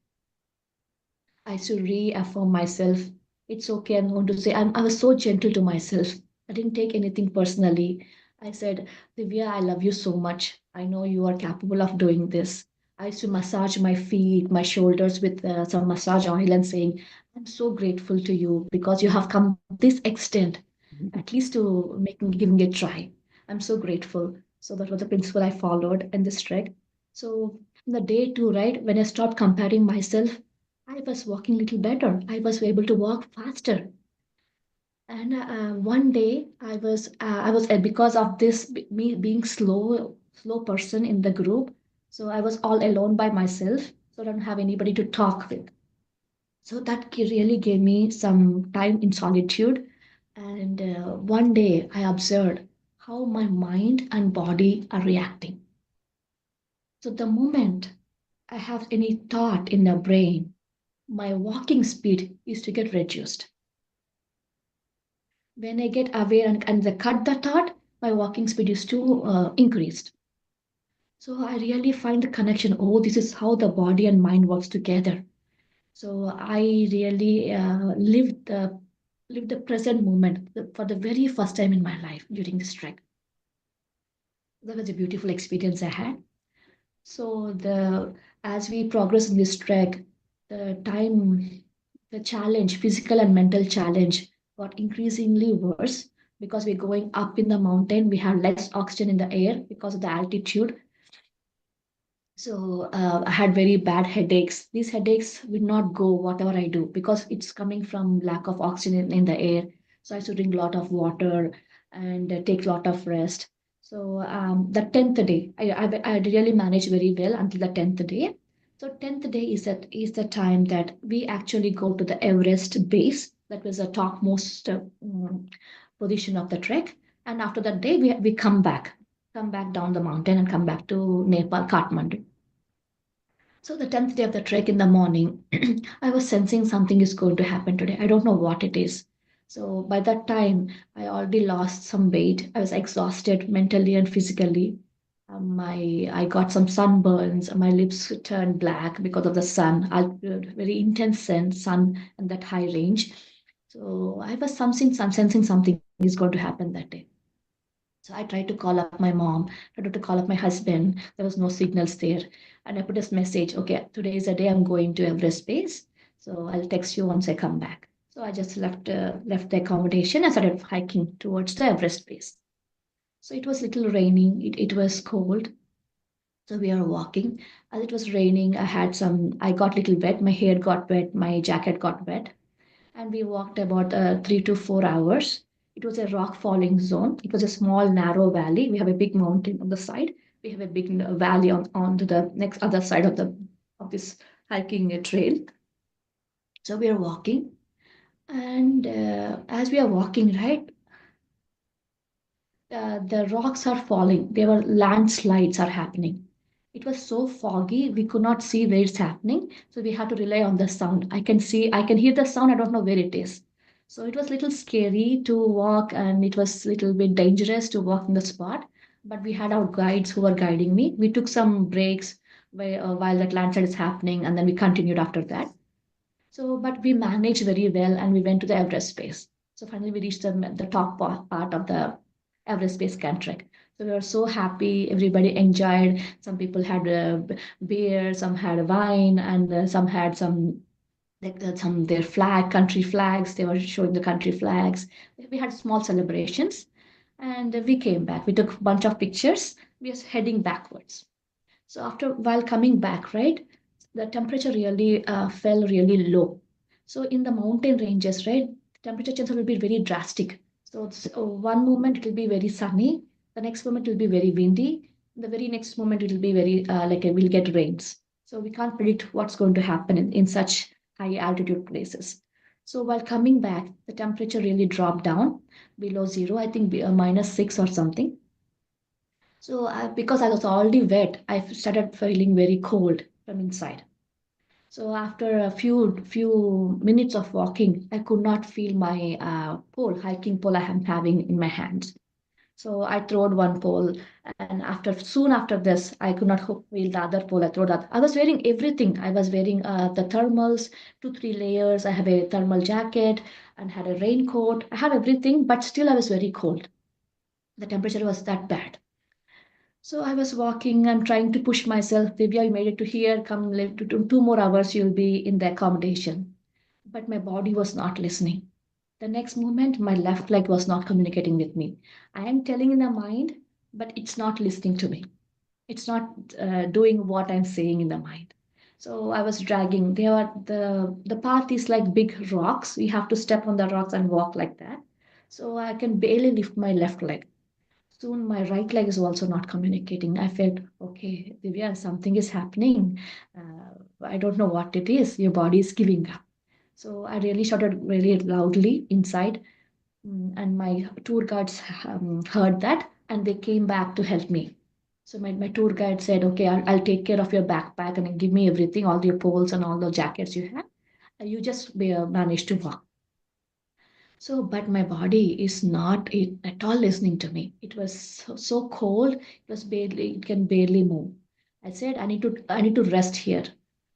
reaffirm myself. It's okay. I'm going to say, I was so gentle to myself. I didn't take anything personally. I said, Divya, I love you so much. I know you are capable of doing this. I used to massage my feet, my shoulders with some massage oil and saying, I'm so grateful to you because you have come this extent, at least to giving it a try. I'm so grateful. So that was the principle I followed in this trek. So the day two, right, when I stopped comparing myself, I was walking a little better. I was able to walk faster. And one day I was because of this me being slow person in the group. So I was all alone by myself. So I don't have anybody to talk with. So that really gave me some time in solitude. And one day I observed how my mind and body are reacting. So the moment I have any thought in the brain, my walking speed is to get reduced. When I get aware and I cut the thought, my walking speed is to increased. So I really find the connection. Oh, this is how the body and mind works together. So I really lived the present moment for the very first time in my life during this trek. That was a beautiful experience I had. So the as we progress in this trek, the challenge, physical and mental challenge, got increasingly worse because we're going up in the mountain. We have less oxygen in the air because of the altitude. So I had very bad headaches. These headaches will not go whatever I do because it's coming from lack of oxygen in the air. So I have to drink a lot of water and take a lot of rest. So the 10th day, I really managed very well until the 10th day. So 10th day is the time that we actually go to the Everest base. That was the topmost position of the trek. And after that day, we come back down the mountain and come back to Nepal, Kathmandu. So the 10th day of the trek in the morning, I was sensing something is going to happen today. I don't know what it is. So by that time, I already lost some weight. I was exhausted mentally and physically. I got some sunburns. My lips turned black because of the sun. Very intense sun and that high range. So I was sensing something is going to happen that day. So I tried to call up my mom, tried to call up my husband. There was no signals there. And I put this message, okay, today is the day I'm going to Everest Base. So I'll text you once I come back. So I just left the accommodation and started hiking towards the Everest Base. So it was little raining. It was cold. So we are walking. As it was raining, I got little wet. My hair got wet. My jacket got wet, and we walked about 3 to 4 hours. It was a rock falling zone. It was a small, narrow valley. We have a big mountain on the side. We have a big valley on to the next other side of this hiking trail. So we are walking, And as we are walking, right, the rocks are falling. There were landslides are happening. It was so foggy, we could not see where it's happening. So we had to rely on the sound. I can hear the sound. I don't know where it is. So it was a little scary to walk, and it was a little bit dangerous to walk in the spot. But we had our guides who were guiding me. We took some breaks while that landslide is happening, and then we continued after that. So, but we managed very well, and we went to the Everest base. So finally, we reached the top part of the Everest base camp trek. So we were so happy. Everybody enjoyed. Some people had beer, some had wine, and some had some their country flags. They were showing the country flags. We had small celebrations, and we came back. We took a bunch of pictures. We were heading backwards. So after while coming back, right, the temperature really fell really low. So in the mountain ranges, right, temperature change will be very drastic. So one moment it will be very sunny, the next moment it will be very windy, the very next moment it will be very we'll get rains. So we can't predict what's going to happen in such high altitude places. So while coming back, the temperature really dropped down below zero, I think -6 or something. So because I was already wet, I started feeling very cold from inside. So after a few minutes of walking, I could not feel my hiking pole I am having in my hands. So I throwed one pole, and soon after this, I could not feel the other pole. I threw that. I was wearing everything. I was wearing the thermals, 2 3 layers. I have a thermal jacket and had a raincoat. I have everything, but still I was very cold. The temperature was that bad. So I was walking and trying to push myself. Divya, you made it to here. Come, live 2 more hours. You'll be in the accommodation. But my body was not listening. The next moment, my left leg was not communicating with me. I am telling in the mind, but it's not listening to me. It's not doing what I'm saying in the mind. So I was dragging. The path is like big rocks. We have to step on the rocks and walk like that. So I can barely lift my left leg. Soon my right leg is also not communicating. I felt, okay, Divya, something is happening. I don't know what it is. Your body is giving up. So I really shouted really loudly inside, and my tour guides heard that, and they came back to help me. So my tour guide said, okay, I'll take care of your backpack and give me everything, all your poles and all the jackets you have. You just manage to walk. So, but my body is not at all listening to me. It was so cold. It can barely move. I said, I need to rest here.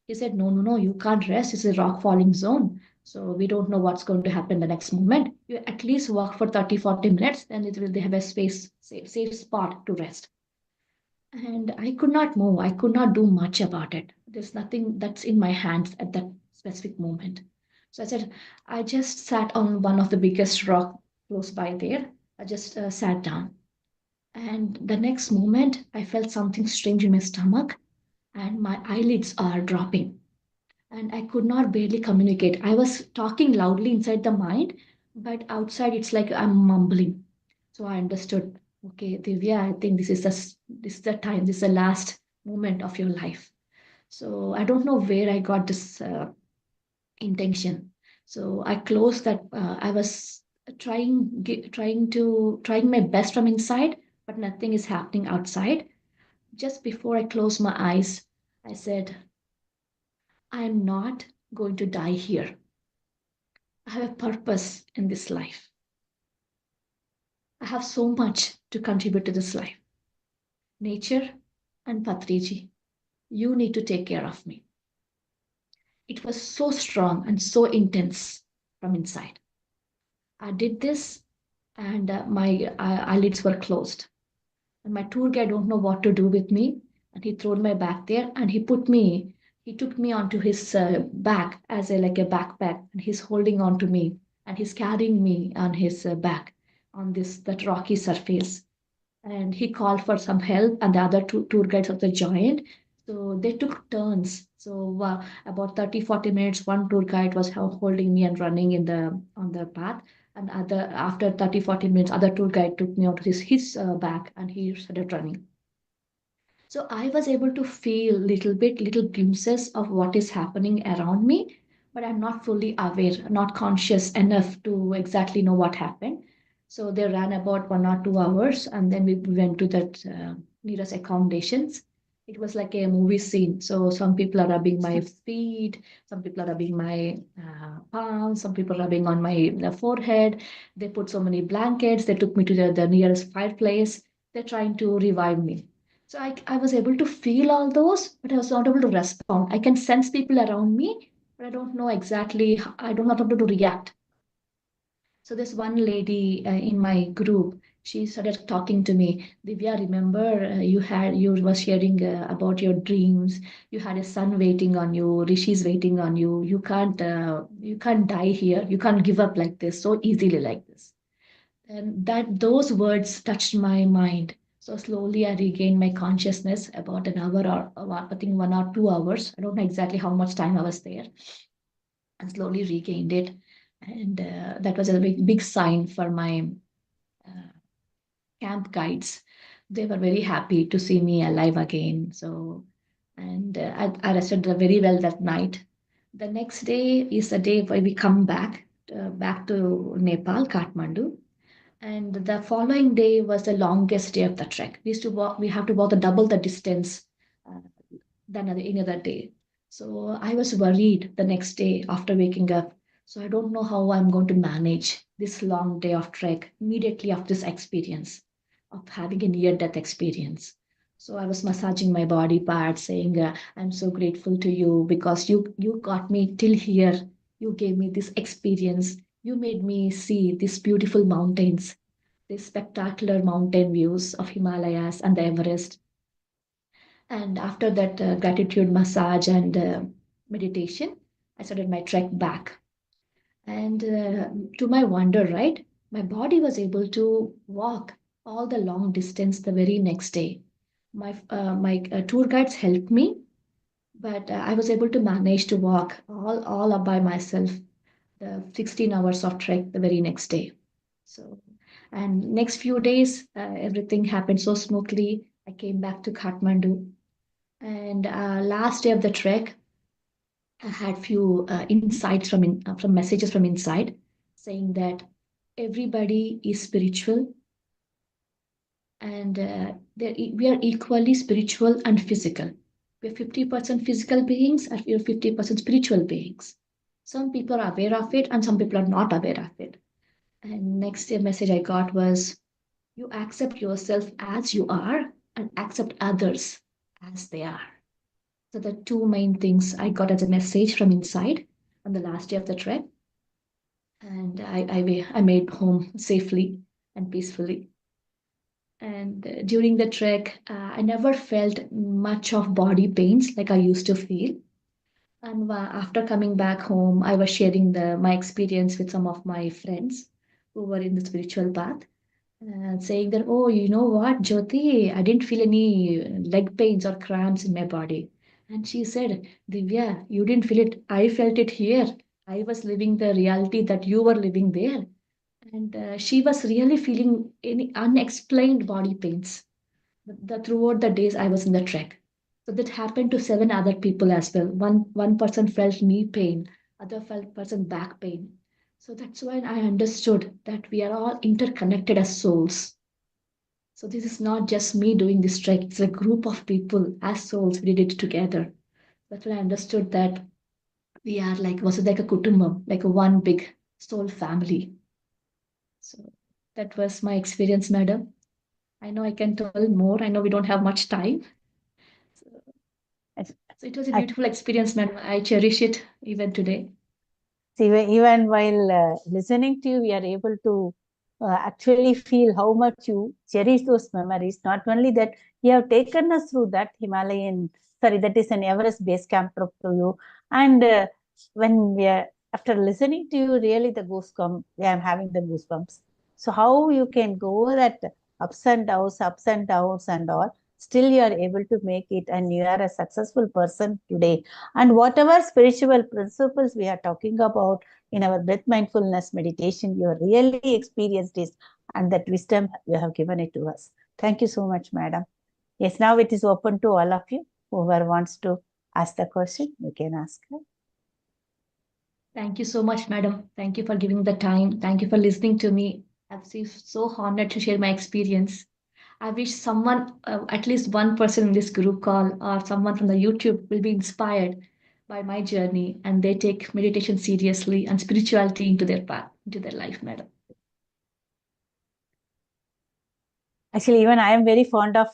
He said, no, no, no, you can't rest. It's a rock falling zone. So we don't know what's going to happen the next moment. You at least walk for 30 40 minutes, then they have a safe spot to rest. And I could not move. I could not do much about it. There's nothing that's in my hands at that specific moment. So I said, I just sat on one of the biggest rock close by there. I just sat down. And the next moment, I felt something strange in my stomach, and my eyelids are dropping. And I could not barely communicate. I was talking loudly inside the mind, but outside it's like I'm mumbling. So I understood, okay, Divya, I think this is the time, this is the last moment of your life. So I don't know where I got this intention. So I closed that. I was trying my best from inside, but nothing is happening outside. Just before I closed my eyes, I said, I'm not going to die here. I have a purpose in this life. I have so much to contribute to this life. Nature and Patriji, you need to take care of me. It was so strong and so intense from inside. I did this, and my eyelids were closed. And my tour guide don't know what to do with me, and he threw my back there, and he took me onto his back as like a backpack, and he's holding on to me, and he's carrying me on his back on that rocky surface. And he called for some help, and the other two tour guides also joined. So they took turns. So about 30 40 minutes, one tour guide was holding me and running on the path, and after 30 40 minutes, other tour guide took me onto his back, and he started running. So I was able to feel little glimpses of what is happening around me, but I'm not fully aware, not conscious enough to exactly know what happened. So they ran about 1 or 2 hours, and then we went to that nearest accommodations. It was like a movie scene. So some people are rubbing my feet, some people are rubbing my palms, some people are rubbing on my forehead. They put so many blankets. They took me to the nearest fireplace. They're trying to revive me. So I was able to feel all those, but I was not able to respond. I can sense people around me, but I don't know exactly, I don't know how to react. So this one lady in my group, she started talking to me. Divya, remember you were sharing about your dreams. You had a son waiting on you. Rishi's waiting on you. You can't die here. You can't give up like this so easily like this. And that those words touched my mind. So slowly I regained my consciousness about an hour or I think 1 or 2 hours. I don't know exactly how much time I was there, and slowly regained it. And that was a big sign for my uh, camp guides. They were very happy to see me alive again. So, and I rested very well that night. The next day is the day where we come back to Nepal, Kathmandu. And the following day was the longest day of the trek. We have to walk the double the distance uh, than any other day. So I was worried the next day after waking up. So I don't know how I'm going to manage this long day of trek immediately after this experience of having a near-death experience. So I was massaging my body parts, saying, "I'm so grateful to you because you got me till here. You gave me this experience. You made me see these beautiful mountains, these spectacular mountain views of Himalayas and the Everest." And after that gratitude massage and meditation, I started my trek back. And to my wonder, right, my body was able to walk all the long distance the very next day. My tour guides helped me, but I was able to manage to walk all up by myself the 16 hours of trek the very next day. So, and next few days, everything happened so smoothly. I came back to Kathmandu, and last day of the trek, I had few insights from messages from inside, saying that everybody is spiritual, and we are equally spiritual and physical. We are 50% physical beings, and we are 50% spiritual beings. Some people are aware of it, and some people are not aware of it. And next message I got was, you accept yourself as you are and accept others as they are. So the two main things I got as a message from inside on the last day of the trek. And I made home safely and peacefully. And during the trek, I never felt much of body pains like I used to feel. And after coming back home, I was sharing my experience with some of my friends who were in the spiritual path, saying that, oh, you know what, Jyoti, I didn't feel any leg pains or cramps in my body. And she said, Divya, you didn't feel it. I felt it here. I was living the reality that you were living there. And she was really feeling any unexplained body pains throughout the days I was in the trek. So that happened to 7 other people as well. One person felt knee pain, other felt person back pain. So that's when I understood that we are all interconnected as souls. So this is not just me doing this trek, it's a group of people as souls. We did it together. That's when I understood that we are was it like a kutumbam, like a one big soul family. So that was my experience, madam. I know I can tell more. I know we don't have much time. So it was a I- beautiful experience, madam. I cherish it even today. Even while listening to you, we are able to actually feel how much you cherish those memories. Not only that, you have taken us through that that is an Everest base camp trip to you. And when we are, after listening to you, really the goosebumps, I am having the goosebumps. So how you can go that ups and downs and all, still you are able to make it, and you are a successful person today. And whatever spiritual principles we are talking about in our breath mindfulness meditation, you have really experienced this, and that wisdom you have given it to us. Thank you so much, madam. Yes, now it is open to all of you. Whoever wants to ask the question, you can ask her. Thank you so much, madam. Thank you for giving the time. Thank you for listening to me. I'm so honored to share my experience. I wish someone, at least one person in this group call or someone from the YouTube will be inspired by my journey and they take meditation seriously and spirituality into their path, into their life, madam. Actually, even I am very fond of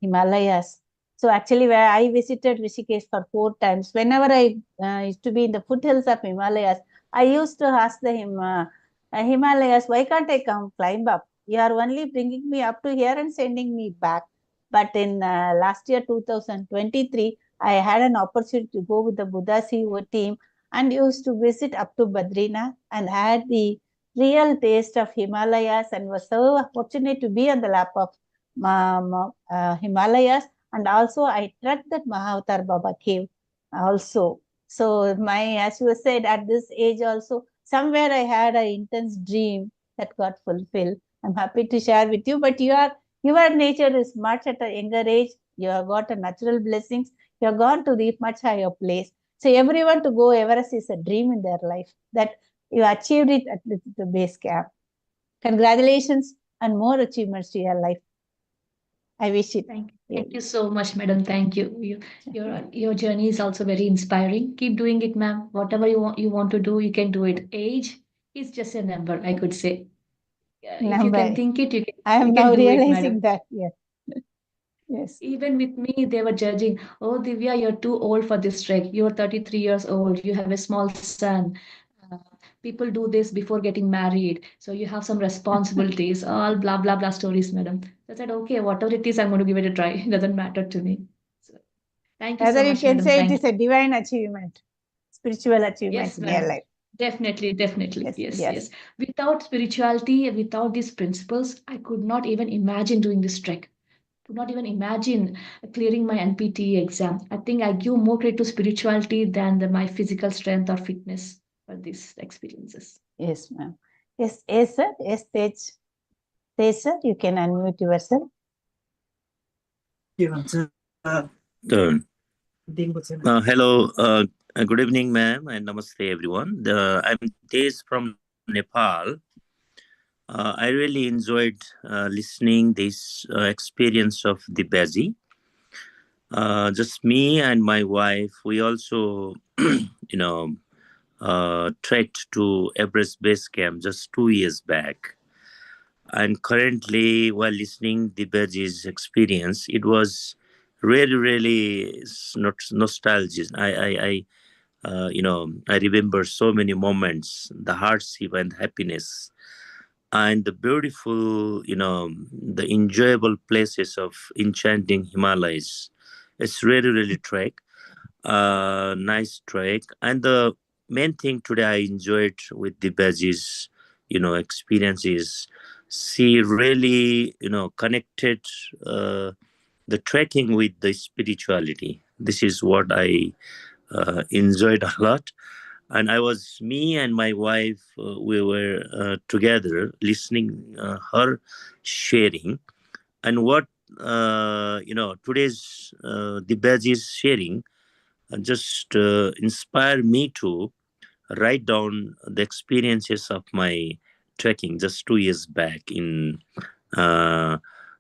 Himalayas. So actually, where I visited Rishikesh for 4 times, whenever I used to be in the foothills of Himalayas, I used to ask the Himalayas, why can't I come climb up? You are only bringing me up to here and sending me back. But in last year, 2023, I had an opportunity to go with the Buddha CEO team and used to visit up to Badrinath and had the real taste of Himalayas and was so fortunate to be on the lap of Himalayas. And also I trekked that Mahavatar Baba cave also. So as you said, at this age also, somewhere I had an intense dream that got fulfilled. I'm happy to share with you, but your nature is much at a younger age. You have got a natural blessings. You have gone to the much higher place. So everyone to go Everest is a dream in their life. That you achieved it at the base camp. Congratulations and more achievements to your life. I wish it. Thank you so much, madam. Thank you. Your journey is also very inspiring. Keep doing it, ma'am. Whatever you want to do, you can do it. Age is just a number, I could say. If you can think it, I am you now can do realizing it, that. Yeah. Yes. Even with me, they were judging, oh, Divya, you're too old for this trek. You're 33 years old. You have a small son. Uh, People do this before getting married. So you have some responsibilities, all blah, blah, blah stories, madam. So I said, okay, whatever it is, I'm going to give it a try. It doesn't matter to me. So, thank you so Whether you much, can madam. say it Thank is a divine achievement, spiritual achievement Yes, in your ma'am. life. Definitely. Yes. Yes. Without spirituality, without these principles, I could not even imagine doing this trek. Could not even imagine clearing my NPT exam. I think I give more credit to spirituality than my physical strength or fitness for these experiences. Yes, ma'am. Yes, sir. Yes, Tej. Tej, sir, you can unmute yourself. Hello, good evening, ma'am, and namaste, everyone. I'm Tej from Nepal. I really enjoyed listening this experience of the Bazi. Just me and my wife. We also, trekked to Everest Base Camp just 2 years back. And currently, while listening the Bazi's experience, it was really not nostalgic. I remember so many moments, the hardship and happiness, and the beautiful, the enjoyable places of enchanting Himalayas. It's really trek, nice trek. And the main thing today I enjoyed with the Baji's, experiences. She really, connected the trekking with the spirituality. This is what I enjoyed a lot. And me and my wife, we were together listening her sharing. And what, today's the badge is sharing just inspired me to write down the experiences of my trekking just 2 years back uh,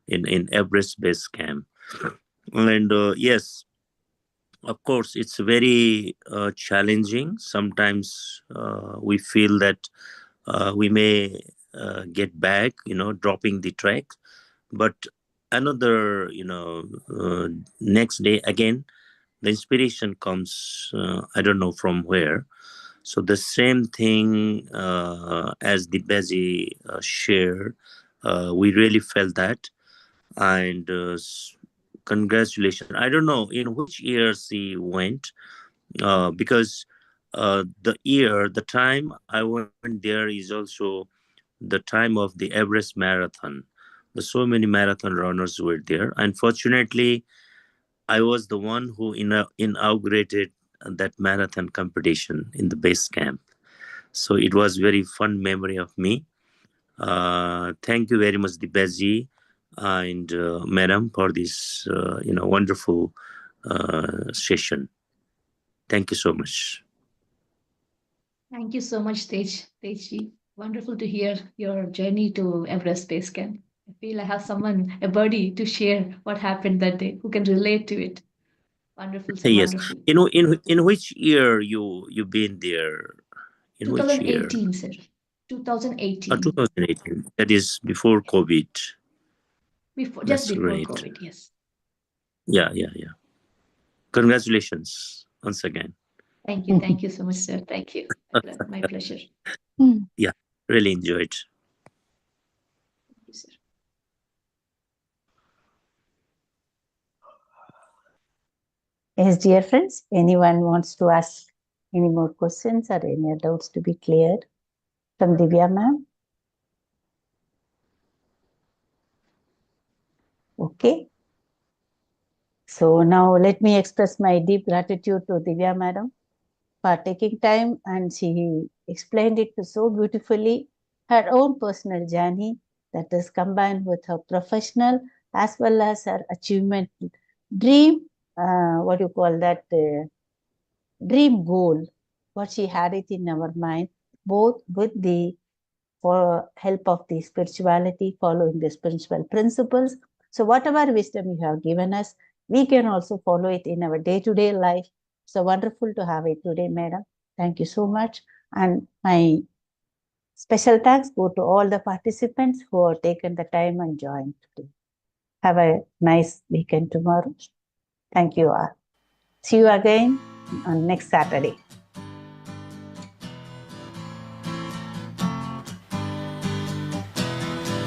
in Everest Base Camp. And yes, of course, it's very challenging. Sometimes we feel that we may get back, dropping the track. But another, next day again, the inspiration comes, I don't know from where. So the same thing as the Bezi shared, we really felt that. And congratulations. I don't know in which year she went, because the time I went there is also the time of the Everest Marathon. There's so many marathon runners were there. Unfortunately, I was the one who inaugurated that marathon competition in the base camp. So it was very fun memory of me. Thank you very much, Dibaji and Madam, for this wonderful session. Thank you so much. Thank you so much, Tejji. Wonderful to hear your journey to Everest Base Camp. I feel I have someone, a buddy, to share what happened that day, who can relate to it. Wonderful, sir. Yes. Wonderful. In which year you been there? In which year? 2018, sir. 2018. 2018. That is before COVID. Just That's before great. COVID, yes. Yeah. Congratulations once again. Thank you so much, sir. Thank you. My pleasure. Yeah, really enjoyed. Thank you, sir. Yes, dear friends, anyone wants to ask any more questions or any doubts to be cleared from Divya ma'am? Okay. So now let me express my deep gratitude to Divya madam for taking time, and she explained it so beautifully, her own personal journey that is combined with her professional as well as her achievement dream, what you call that, dream goal, what she had it in our mind, both with the for help of the spirituality, following the spiritual principles. So whatever wisdom you have given us, we can also follow it in our day-to-day life. So wonderful to have it today, madam. Thank you so much. And my special thanks go to all the participants who have taken the time and joined today. Have a nice weekend tomorrow. Thank you all. See you again on next Saturday.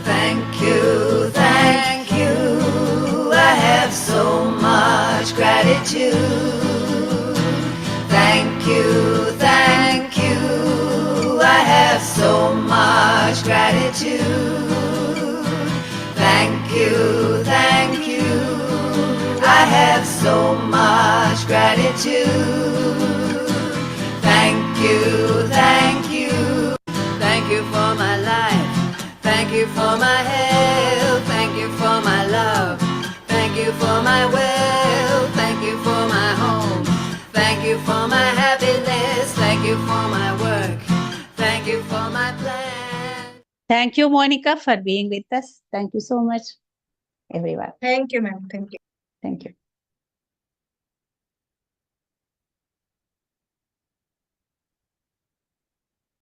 Thank you. I have so much gratitude. Thank you. I have so much gratitude. Thank you. I have so much gratitude. Thank you. Thank you for my life. Thank you for my health. Thank you for my love. Thank you for my wealth. Thank you for my home. Thank you for my happiness. Thank you for my work. Thank you for my plan. Thank you, Monica, for being with us. Thank you so much, everyone. Thank you, ma'am. Thank you. Thank you.